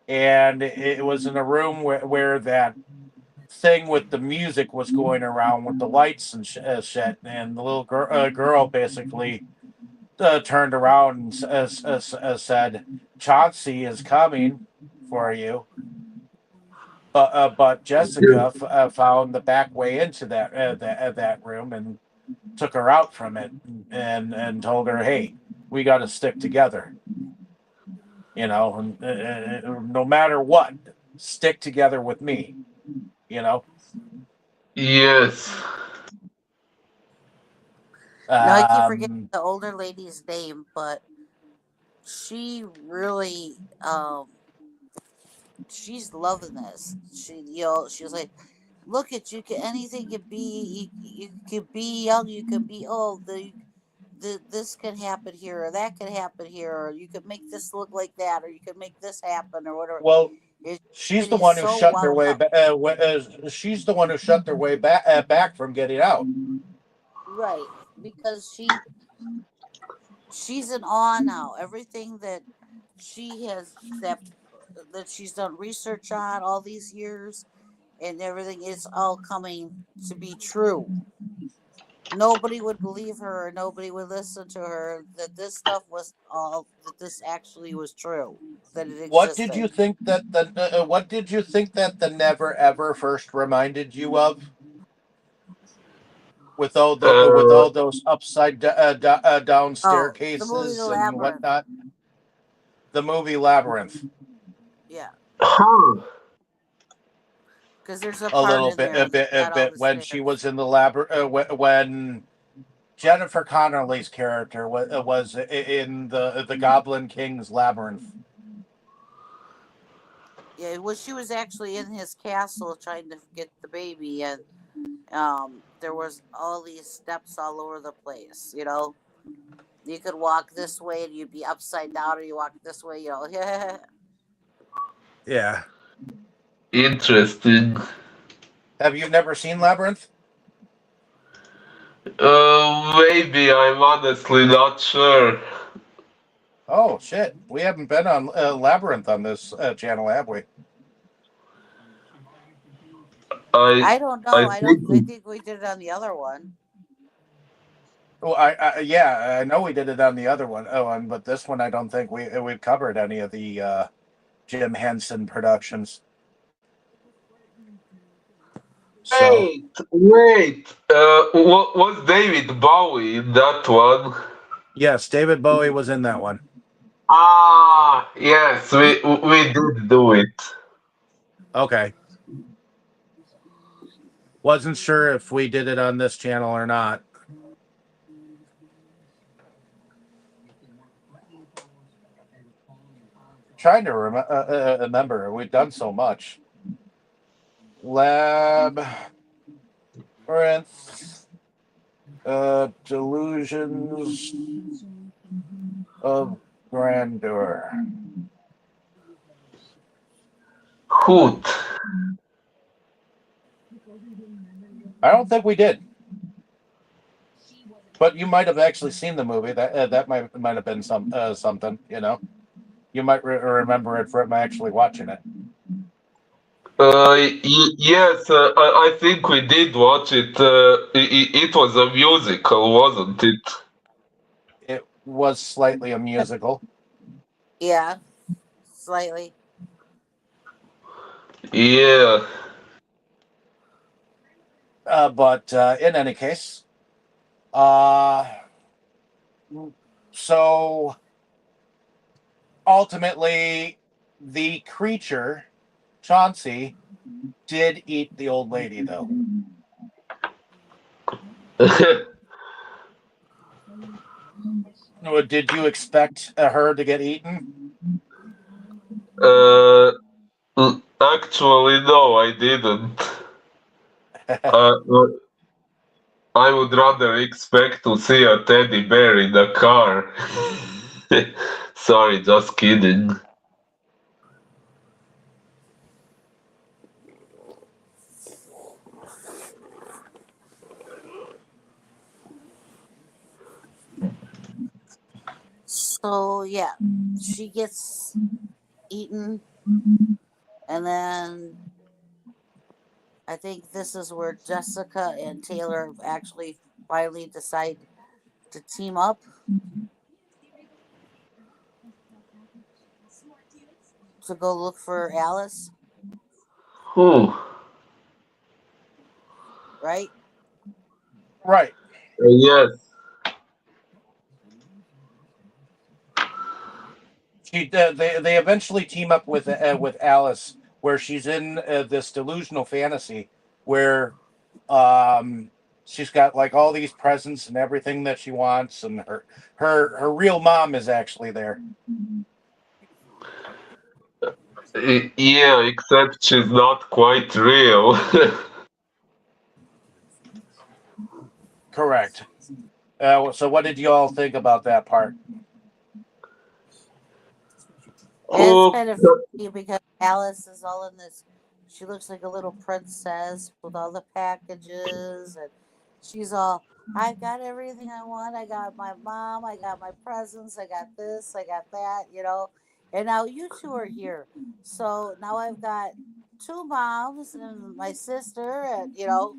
and it was in a room where that thing with the music was going around with the lights and shit, and the little girl basically turned around and said, "Chauncey is coming for you." But Jessica found the back way into that room and took her out from it, and told her, "Hey, we got to stick together. You know, no matter what, stick together with me. You know." Yes. Now I keep forgetting Um, the older lady's name, but she really she's loving this. She was like, look at you can anything can be you can be young, you can be old, this can happen here or that can happen here, or you could make this look like that, or you could make this happen or whatever. well, It, she's it the is one who so shut their wound way up. back. She's the one who shut their way back from getting out. Right. Because she's in awe now. Everything that she has that she's done research on all these years and everything is all coming to be true. Nobody would believe her, or nobody would listen to her that this stuff was all that this actually was true, that it What did you existed. think that the what did you think that the Never Ever first reminded you of? With Uh, all those upside down Oh, the movie The staircases and Labyrinth. whatnot. The movie Labyrinth, Yeah, huh. because there's a a part little in bit, there that's a got all bit the when she stairs. was in the labyrinth, when Jennifer Connelly's character was in the Goblin King's labyrinth. Yeah, well, she was actually in his castle trying to get the baby, and there was all these steps all over the place. You could walk this way and you'd be upside down, or you walk this way. Yeah. Interesting. Have you never seen Labyrinth? Maybe, I'm honestly not sure. Oh shit, we haven't been on Labyrinth on this channel, have we? I I don't know. I I don't. think I think we did it on the other one. Well, yeah, I know we did it on the other one. Oh, but this one I don't think we've covered any of the Jim Henson productions. So wait. Was David Bowie in that one? yes, David Bowie was in that one. Ah, yes, we did do it. Okay, wasn't sure if we did it on this channel or not. Trying to remember, we've done so much. Labyrinth, Delusions of Grandeur. Hoot. I don't think we did, but you might have actually seen the movie. That might have been something. You know, you might remember it from actually watching it. Yes, I think we did watch it. It was a musical, wasn't it? It was slightly a musical, Yeah, slightly. Yeah. but in any case, uh, so ultimately, the creature Chauncey did eat the old lady, though. Did you expect her to get eaten? uh, Actually, no, I didn't. Uh, I would rather expect to see a teddy bear in the car. Sorry, just kidding. So yeah, she gets eaten, and then I think this is where Jessica and Taylor actually finally decide to team up to go look for Alice, Whew. right? Right. Yes. They eventually team up with Alice, where she's in this delusional fantasy where um, she's got like all these presents and everything that she wants, and her real mom is actually there. Yeah, except she's not quite real. Correct. So what did you all think about that part? It's Oh, kind of funny because Alice is all in this. She looks like a little princess with all the packages, and she's all, I got everything I want. I got my mom. I got my presents. I got this. I got that, you know. And now you two are here. So now I've got two moms and my sister, and, you know,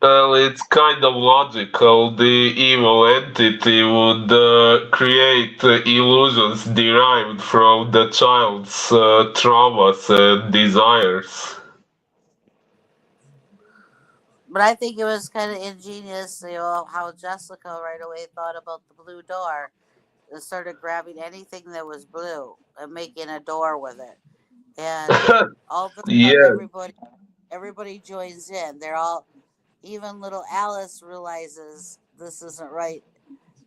well, it's kind of logical. The evil entity would create illusions derived from the child's traumas and desires. but I think it was kind of ingenious, you know, how Jessica right away thought about the blue door and started grabbing anything that was blue and making a door with it. And all of a sudden, Yeah, everybody joins in. They're all, even little Alice realizes this isn't right,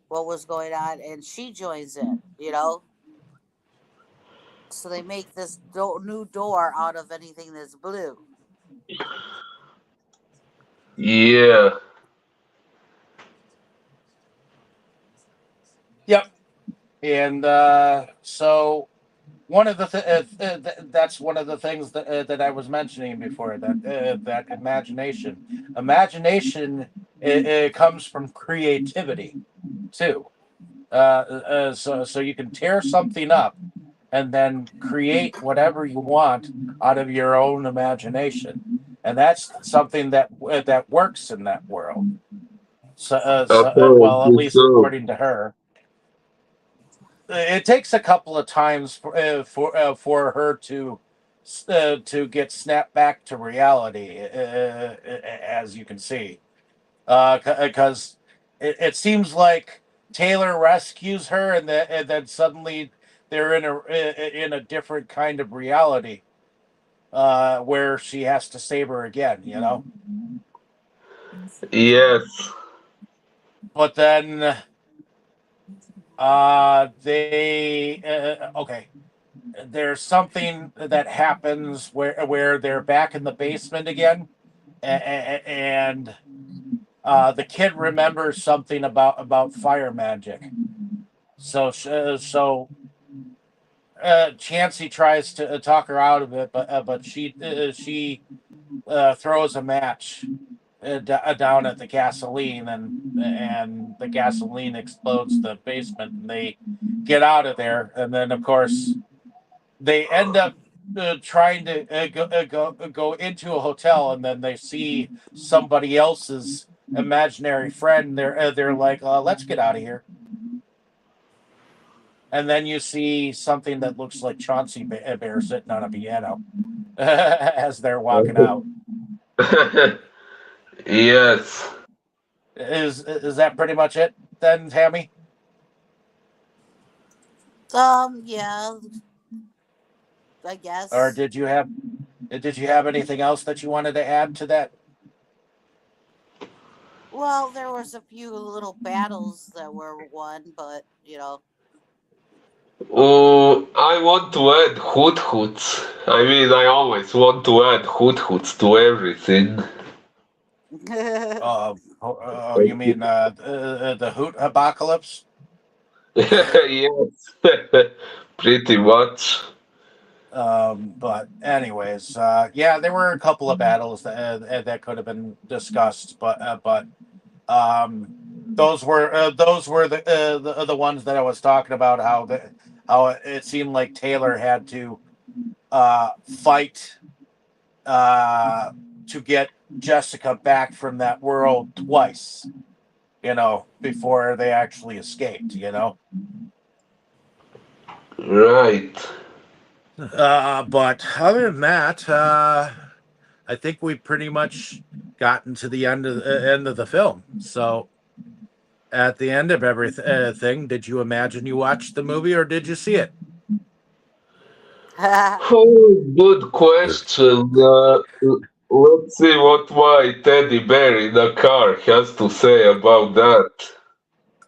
what was going on, and she joins in. You know, so they make this new door out of anything that's blue. yeah. Yep. And so one of the that's one of the things that I was mentioning before, that imagination it comes from creativity too. So you can tear something up and then create whatever you want out of your own imagination, and that's something that works in that world. Well, at Apparently least so. according to her, it takes a couple of times for her to get snapped back to reality, as you can see, because it seems like Taylor rescues her, and then suddenly they're in a different kind of reality, where she has to save her again, you know. Yes. But then they okay. There's something that happens where they're back in the basement again, and the kid remembers something about fire magic. So Chansey tries to talk her out of it, but she throws a match down at the gasoline, and the gasoline explodes the basement, and they get out of there. And then, of course, they end up trying to go into a hotel, and then they see somebody else's imaginary friend. They're like, let's get out of here. And then you see something that looks like Chauncey Bear sitting on a piano as they're walking out. Yes. Is that pretty much it then, Tammy? Yeah, I Or guess. did you have anything else that you wanted to add to that? Well, there was a few little battles that were won, but Oh, I want to add hoot hoots. I mean, I always want to add hoot hoots to everything. You mean the Hoot Apocalypse? Yes, pretty much. But anyways, yeah, there were a couple of battles that could have been discussed, but those were the ones that I was talking about. How it seemed like Taylor had to fight to get Jessica back from that world twice, before they actually escaped, Right. But other than that, I think we pretty much gotten to the end of the film. So at the end of everything, did you imagine you watched the movie, or did you see it? Oh, good question. Let's see what my teddy bear in the car has to say about that.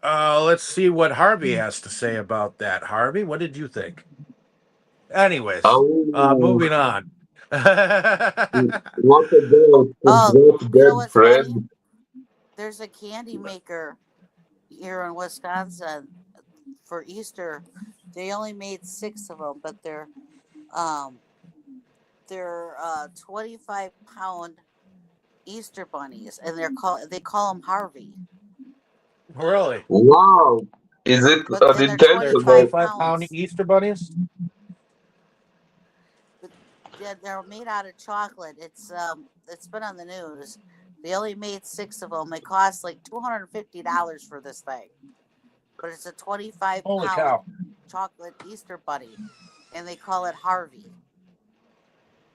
Let's see what Harvey has to say about that. Harvey, what did you think? Anyways, Oh, moving on. Oh, what about oh, that you know bad what's funny? friend? There's a candy maker here in Wisconsin for Easter. They only made 6 of them, but um they're 25-pound Easter bunnies, and they call them Harvey, really? Wow, is it but an and they're They're 25 intentional? 25-pound pounds. Easter bunnies? But they're made out of chocolate. It's been on the news. They only made 6 of them. They cost like $250 for this thing, but it's a 25 Holy pound cow. chocolate Easter bunny, and they call it Harvey.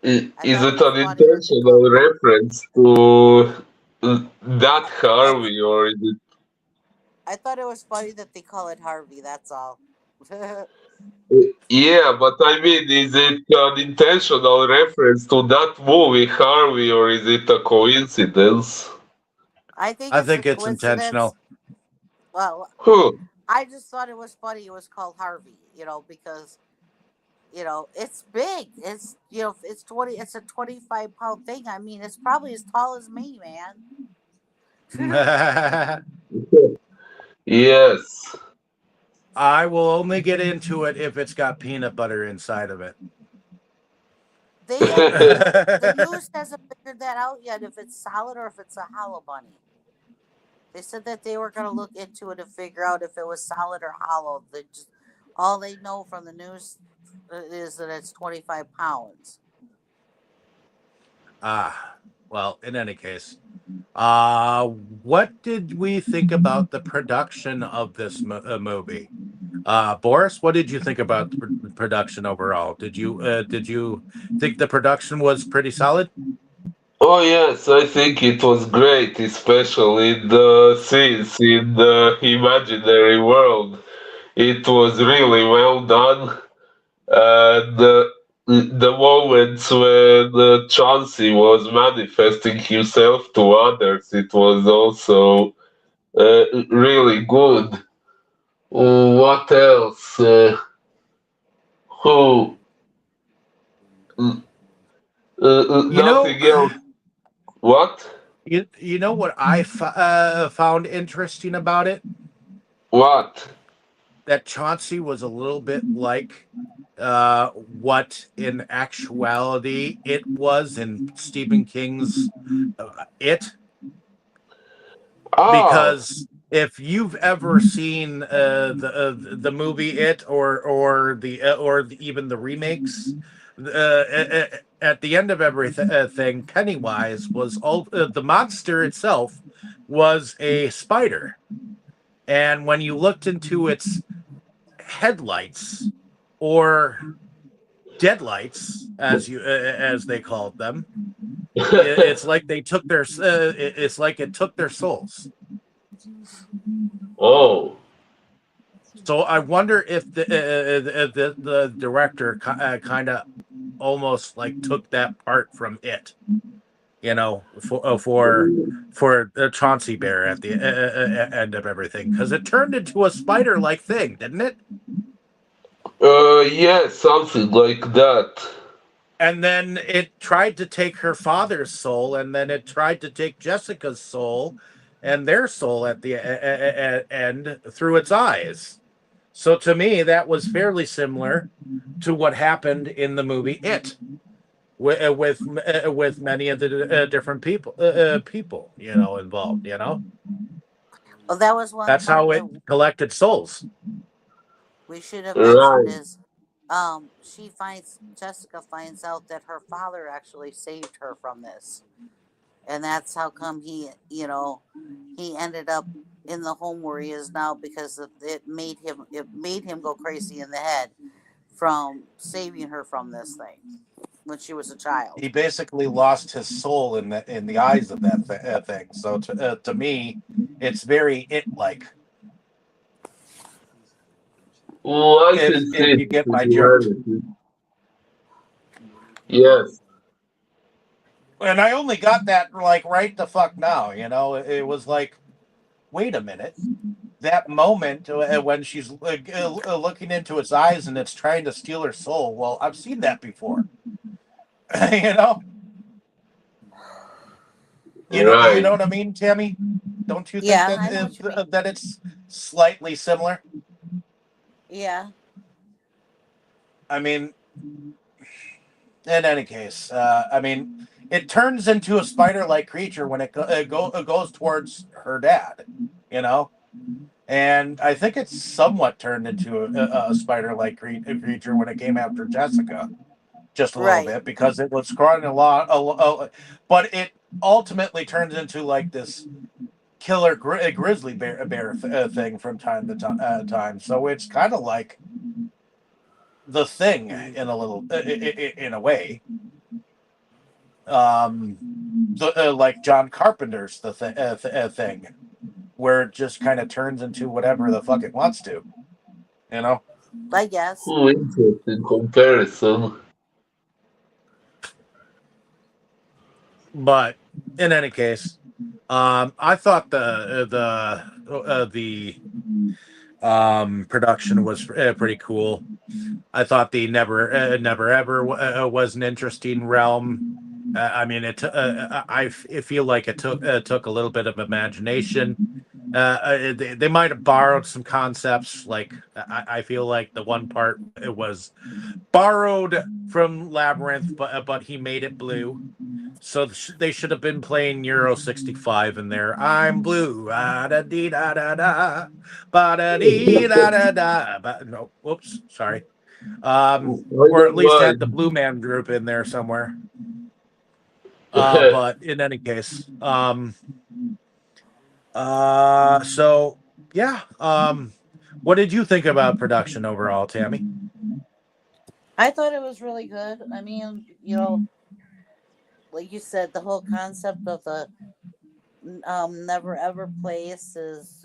I Is thought it it was an funny that they called. intentional reference to that I Harvey, or is it? I thought it was funny that they call it Harvey. That's all. Yeah, but I mean, is it an intentional reference to that movie, Harvey, or is it a coincidence? I think I it's a think it's coincidence. intentional. Well, Huh. I just thought it was funny. It was called Harvey, because it's big. It's 20. It's a 25-pound thing. I mean, it's probably as tall as me, man. Yes. I will only get into it if it's got peanut butter inside of it. They the news hasn't figured that out yet. If it's solid or if it's a hollow bunny. They said that they were going to look into it and figure out if it was solid or hollow. All they know from the news is that it's 25 pounds. Well, in any case, what did we think about the production of this movie? Boris, what did you think about the production overall? Did you think the production was pretty solid? Oh yes, I think it was great, especially the scenes in the imaginary world. It was really well done. The moments when Chauncey was manifesting himself to others, it was also really good. What else? Who? You know, Nothing else. What? you know what I found interesting about it? What? That Chauncey was a little bit like what in actuality it was in Stephen King's It. Ah, Because if you've ever seen the movie It even the remakes, at the end of everything, Pennywise was the monster itself was a spider, and when you looked into its headlights or deadlights, as they called them, it's like they took their it's like it took their souls. oh, So I wonder if the director kind of almost like took that part from It, for the Chauncey Bear at the end of everything, because it turned into a spider-like thing, didn't it? yeah, something like that. And then it tried to take her father's soul, and then it tried to take Jessica's soul and their soul at the end through its eyes. So to me, that was fairly similar to what happened in the movie It, with many of the different people involved. Well, that was one That's part how that it collected souls. we should have mentioned Right. is Jessica finds out that her father actually saved her from this. And that's how come he ended up in the home where he is now, because it made him go crazy in the head from saving her from this thing when she was a child. He basically lost his soul in the eyes of that thing. So to me, it's very It-like. Well, I If can if see you get the my drift. duality. Yes. And I only got that like right the fuck now. It was like, wait a minute. That moment when she's looking into its eyes and it's trying to steal her soul. Well, I've seen that before. you know, you Right. know what I mean, Tammy? Don't you think Yeah, that I know what you mean. that it's slightly similar? Yeah. I mean, in any case, it turns into a spider-like creature when it goes towards her dad, you know, and I think it's somewhat turned into a spider-like creature when it came after Jessica, just a little Right. bit, because it was crawling but it ultimately turns into like this killer grizzly bear thing from time to time. So it's kind of like the Thing in a little in a way, like John Carpenter's Thing, where it just kind of turns into whatever the fuck it wants to, you know. I guess. Interesting comparison. But in any case, I thought the production was pretty cool. I thought the Never Ever was an interesting realm. I mean, I feel like it took a little bit of imagination They might have borrowed some concepts. Like I feel like the one part it was borrowed from Labyrinth, but he made it blue. So they should have been playing Euro 65 in there. I'm blue, da da dee da da da, ba da dee da da da. No, whoops, sorry. I Or at don't least had the mind. Blue Man Group in there somewhere. But in any case, so yeah. What did you think about production overall, Tammy? I thought it was really good. I mean, like you said, the whole concept of the never ever place is,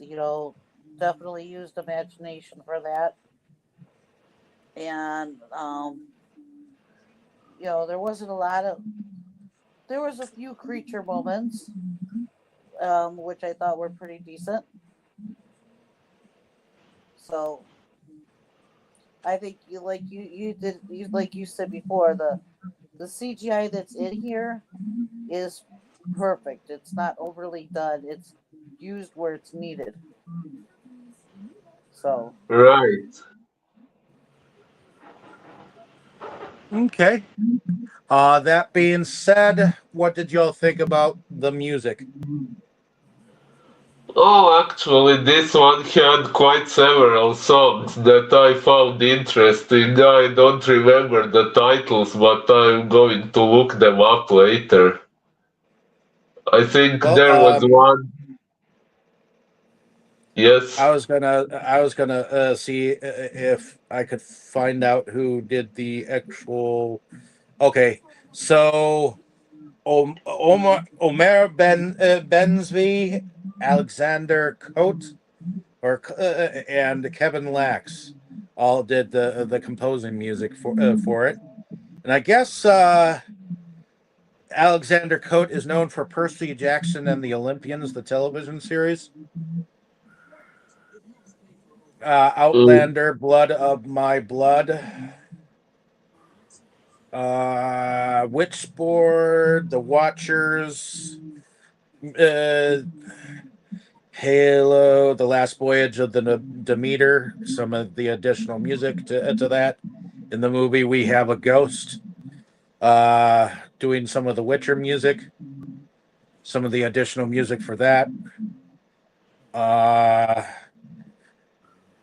definitely used imagination for that. And there wasn't a lot of there was a few creature moments, which I thought were pretty decent. So I think like you said before, the CGI that's in here is perfect. It's not overly done. It's used where it's needed. So Right. Okay. That being said, what did y'all think about the music? Oh, actually, this one had quite several songs that I found interesting. I don't remember the titles, but I'm going to look them up later. I think Well, there was one. I Yes. was gonna see if I could find out who did the actual. Okay, so Omer Bensby, Alexander Cote, and Kevin Lax all did the composing music for it, and I guess Alexander Cote is known for Percy Jackson and the Olympians, the television series. Mm. Outlander, Blood of My Blood, Witchboard, The Watchers, uh, Halo, The Last Voyage of the Demeter, some of the additional music to that. In the movie, we have a ghost doing some of the Witcher music, some of the additional music for that. Uh,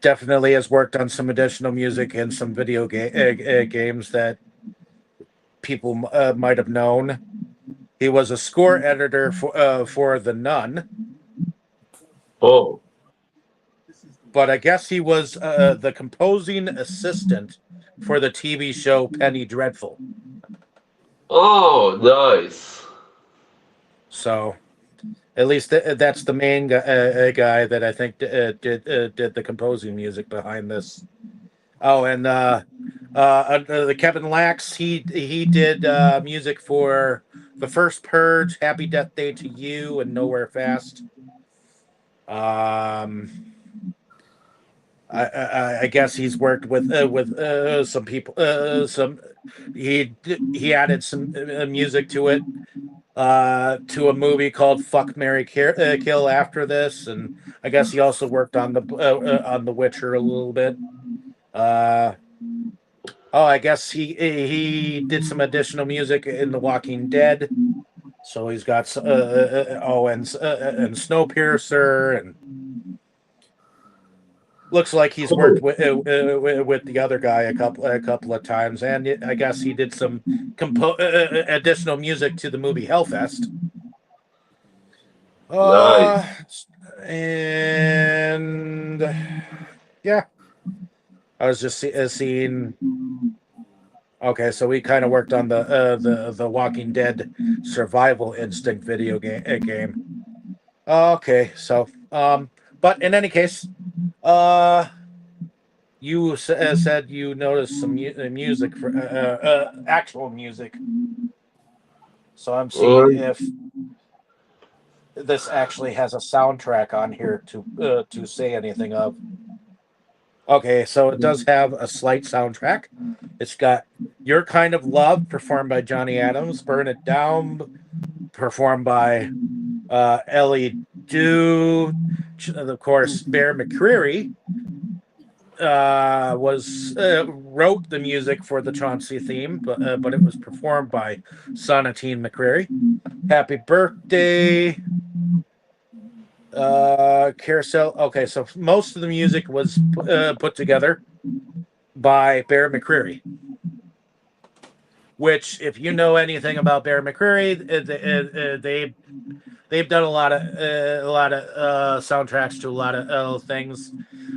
Definitely has worked on some additional music in some games that people might have known. He was a score editor for The Nun, Oh. but I guess he was the composing assistant for the TV show Penny Dreadful. Oh, nice. So at least that's the main guy that I think did the composing music behind this. Oh, and the Kevin Lax, he did music for The First Purge, Happy Death Day to You, and Nowhere Fast. Um, I guess he's worked with some people. He added some music to it, to a movie called Fuck Mary Kill after this, and I guess he also worked on the Witcher a little bit. Uh, oh, I guess he did some additional music in The Walking Dead. So he's got and Snowpiercer, and looks like he's worked Cool. with the other guy a couple of times, and I guess he did some additional music to the movie Hellfest. Uh, Nice. and yeah, I was just seeing. Okay, so we kind of worked on the Walking Dead Survival Instinct video game. Okay, so but in any case, uh, you said you noticed some music for actual music. So I'm seeing Uh, if this actually has a soundtrack on here to say anything of. Okay, so it does have a slight soundtrack. It's got Your Kind of Love, performed by Johnny Adams, Burn It Down, performed by Ellie Dew, of course, Bear McCreary wrote the music for the Chauncey theme, but it was performed by Sonatine McCreary. Happy birthday, Carousel. Okay, so most of the music was put together by Bear McCreary. Which, if you know anything about Bear McCreary, they've done a lot of soundtracks to a lot of things.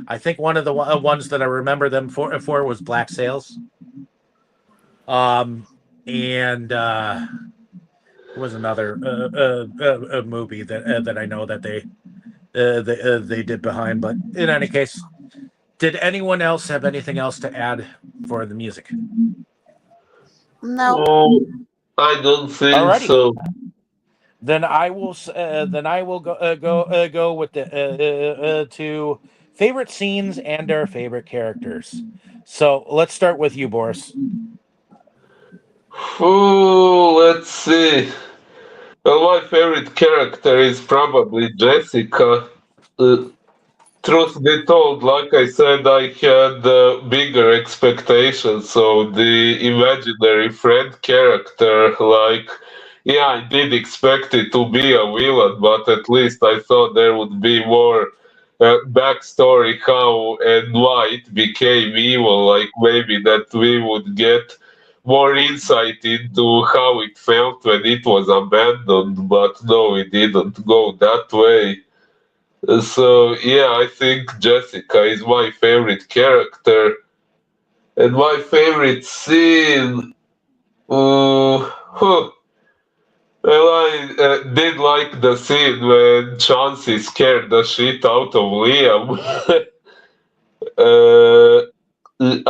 I think one of the ones that I remember them for was Black Sails. And there was another a movie that I know that they did behind. But in any case, did anyone else have anything else to add for the music? No. I don't think Alrighty. so. Then I will go with the to favorite scenes and our favorite characters. So let's start with you, Boris. Let's see. Well, my favorite character is probably Jessica. Uh, Truth be told, like I said, I had bigger expectations. So the imaginary friend character, like, yeah, I did expect it to be a villain, but at least I thought there would be more backstory how and why it became evil. Like maybe that we would get more insight into how it felt when it was abandoned, but no, it didn't go that way. So yeah, I think Jessica is my favorite character, and my favorite scene. Huh. Well, I did like the scene when Chauncey scared the shit out of Liam. uh,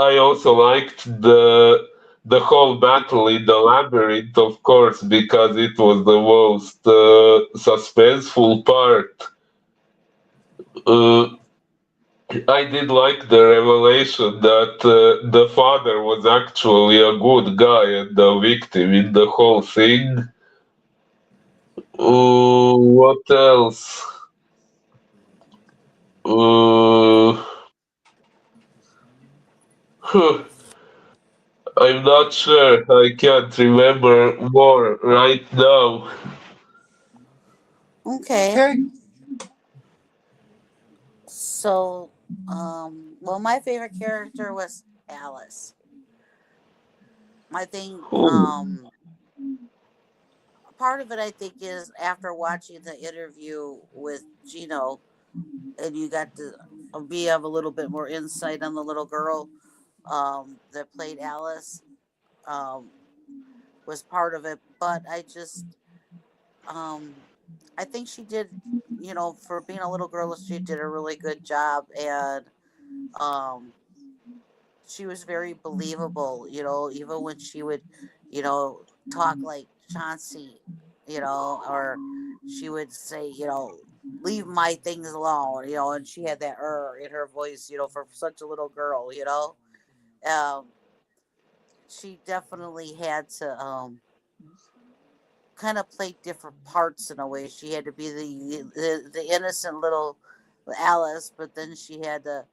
I also liked the whole battle in the labyrinth, of course, because it was the most suspenseful part. Uh, I did like the revelation that the father was actually a good guy and the victim in the whole thing. What else? Uh, huh, I'm not sure. I can't remember more right now. Okay. Okay. So, well, my favorite character was Alice. I think, Hmm. part of it, I think, is after watching the interview with Gino, and you got to have a little bit more insight on the little girl, that played Alice, um, was part of it. But um, I think she did, for being a little girl, she did a really good job, and um, she was very believable. Even when she would, talk like Chauncey, or she would say, leave my things alone, and she had that in her voice, for such a little girl, um, she definitely had to kind of play different parts in a way. She had to be the innocent little Alice, but then she had to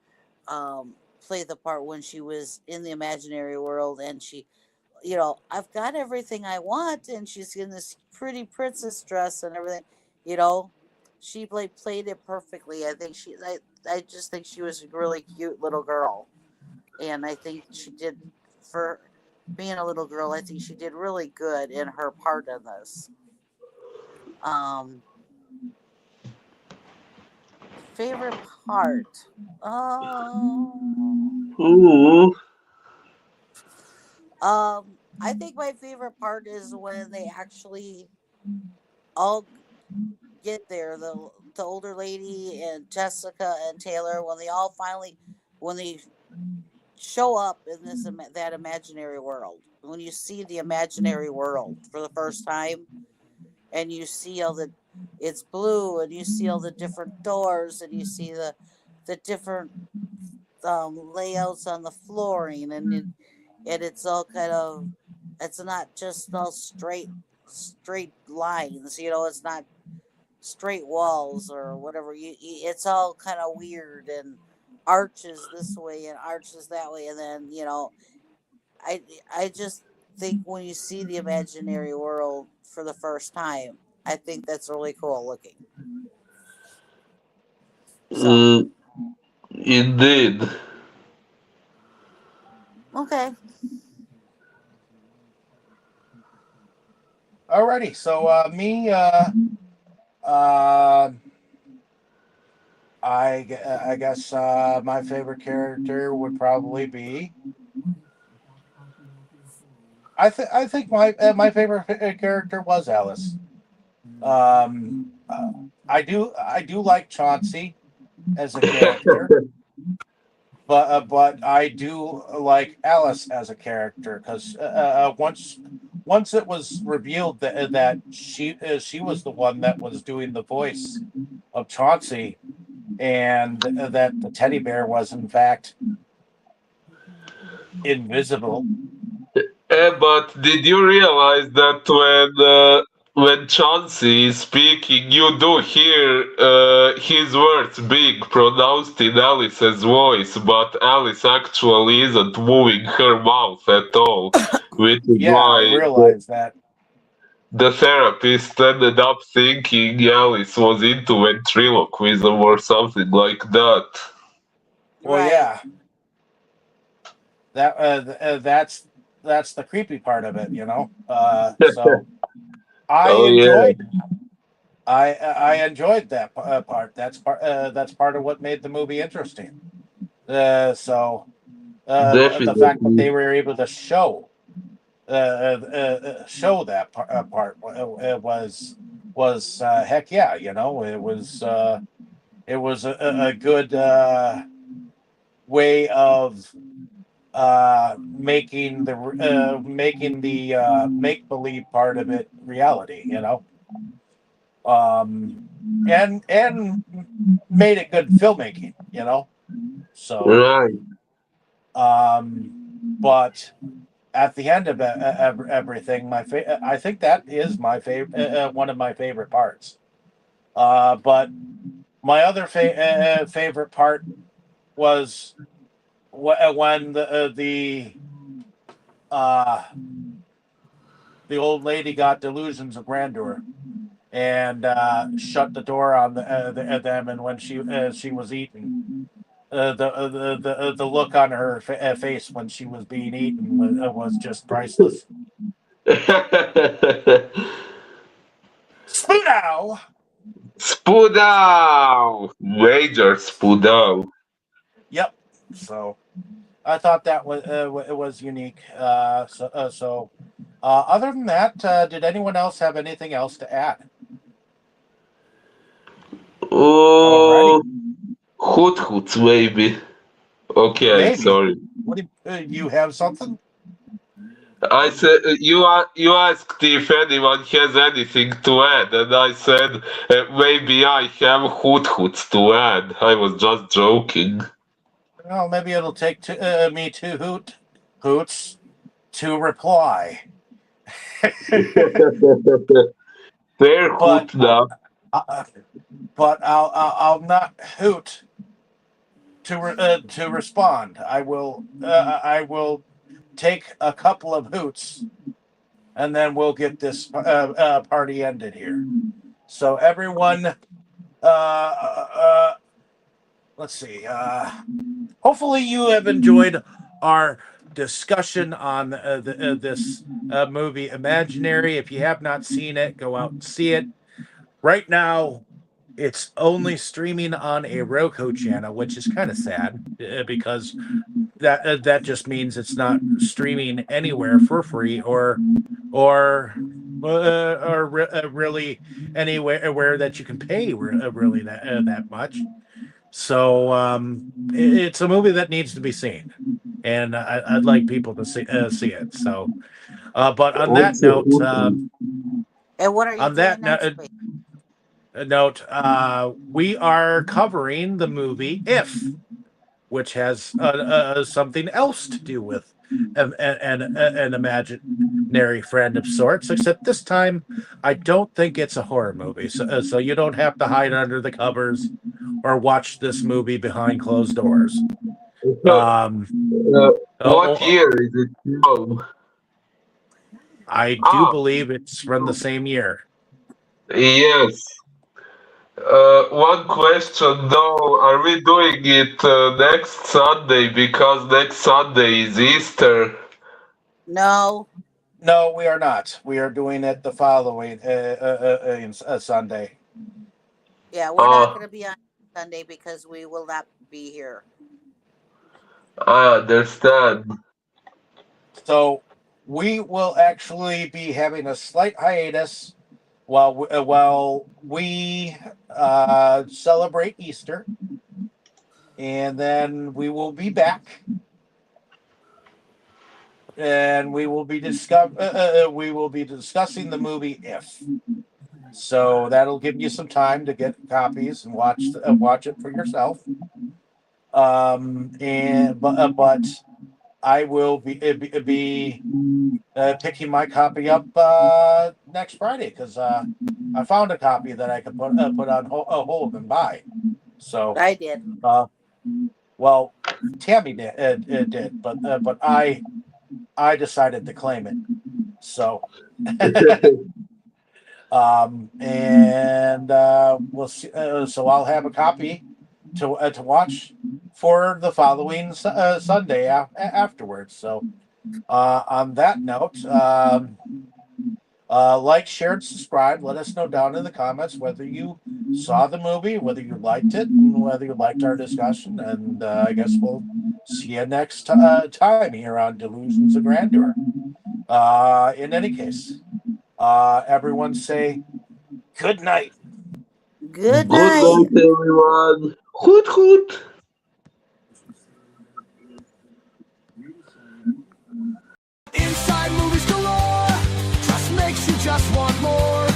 play the part when she was in the imaginary world, and she, I've got everything I want, and she's in this pretty princess dress and everything, you know. She played it perfectly. I just think she was a really cute little girl, and I think she did, for being a little girl, I think she did really good in her part in this. Um, favorite part. Um, Ooh. I think my favorite part is when they actually all get there. The older lady and Jessica and Taylor, when they all finally, when they show up in that imaginary world. When you see the imaginary world for the first time, and you see all the, it's blue, and you see all the different doors, and you see the different layouts on the flooring, and it's all kind of, it's not just all straight lines. It's not straight walls or whatever. It's all kind of weird and arches this way and arches that way, and then I I just think when you see the imaginary world for the first time, I think that's really cool looking. So Uh, Indeed. okay, Alrighty, so uh, I guess my favorite character would probably be. I think my favorite character was Alice. I do like Chauncey as a character, but I do like Alice as a character because once it was revealed that she was the one that was doing the voice of Chauncey, and that the teddy bear was in fact invisible. But did you realize that when Chauncey is speaking, you do hear his words being pronounced in Alice's voice, but Alice actually isn't moving her mouth at all, which is Yeah, I why realized that. the therapist ended up thinking Alice was into ventriloquism or something like that. Well, right, yeah, that's the creepy part of it. So I Oh yeah, enjoyed I enjoyed that part. That's part of what made the movie interesting. So the fact that definitely. they were able to show that part was heck yeah. It was a good way of making the make believe part of it reality. um, and made it good filmmaking. So, Right. but at the end of everything, I think that is my favorite, one of my favorite parts. But my other favorite part was when uh, the old lady got delusions of grandeur and shut the door on them, and when she was eaten, the look on her face when she was being eaten was just priceless. Spoodow. Spoodow! Major Spoodow. Yep. So I thought that was unique. Other than that, did anyone else have anything else to add? Alrighty, Oh, Hoot Hoots, maybe. Okay, maybe. sorry. What do you have something? I said you asked if anyone has anything to add, and I said maybe I have Hoot Hoots to add. I was just joking. Well, maybe it'll take me two hoots to reply. Fair but Hoot now. uh, but I'll not hoot to respond. I will take a couple of hoots, and then we'll get this party ended here. So everyone, let's see. Hopefully you have enjoyed our discussion on this movie Imaginary. If you have not seen it, go out and see it. Right now, it's only streaming on a Roku channel, which is kind of sad because that just means it's not streaming anywhere for free or really anywhere where that you can pay really that much. So it's a movie that needs to be seen, and I'd like people to see it. So, but Also Hoot. and what are you on doing that next week? note, we are covering the movie If, which has something else to do with an imaginary friend of sorts. Except this time, I don't think it's a horror movie, so you don't have to hide under the covers or watch this movie behind closed doors. Um, What year is it from? I do Ah, believe it's from the same year. yes. One question though, are we doing it next Sunday because next Sunday is Easter? No. No, we are not. We are doing it the following Sunday. Yeah, we're not going to be on Sunday because we will not be here. I understand. So we will actually be having a slight hiatus while we celebrate Easter, and then we will be back, and we will be discussing the movie If. So that'll give you some time to get copies and watch it for yourself. But I will be picking my copy up next Friday because I found a copy that I could put on hold and buy. So I did. Well, Tammy did, but I decided to claim it. So. We'll see. So I'll have a copy to watch for the following Sunday afterwards. So, on that note, like, share, and subscribe. Let us know down in the comments whether you saw the movie, whether you liked it, and whether you liked our discussion. And I guess we'll see you next time here on Delusions of Grandeur. In any case. Everyone say good night. Good Good night. night, everyone. Hoot hoot. Inside movies galore, just makes you just want more.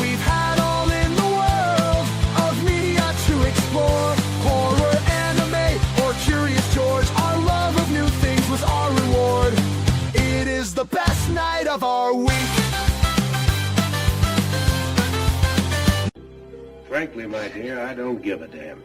We've had all in the world of media to explore. Horror, anime, or Curious George. Our love of new things was our reward. It is the best night of our week. Frankly, my dear, I don't give a damn.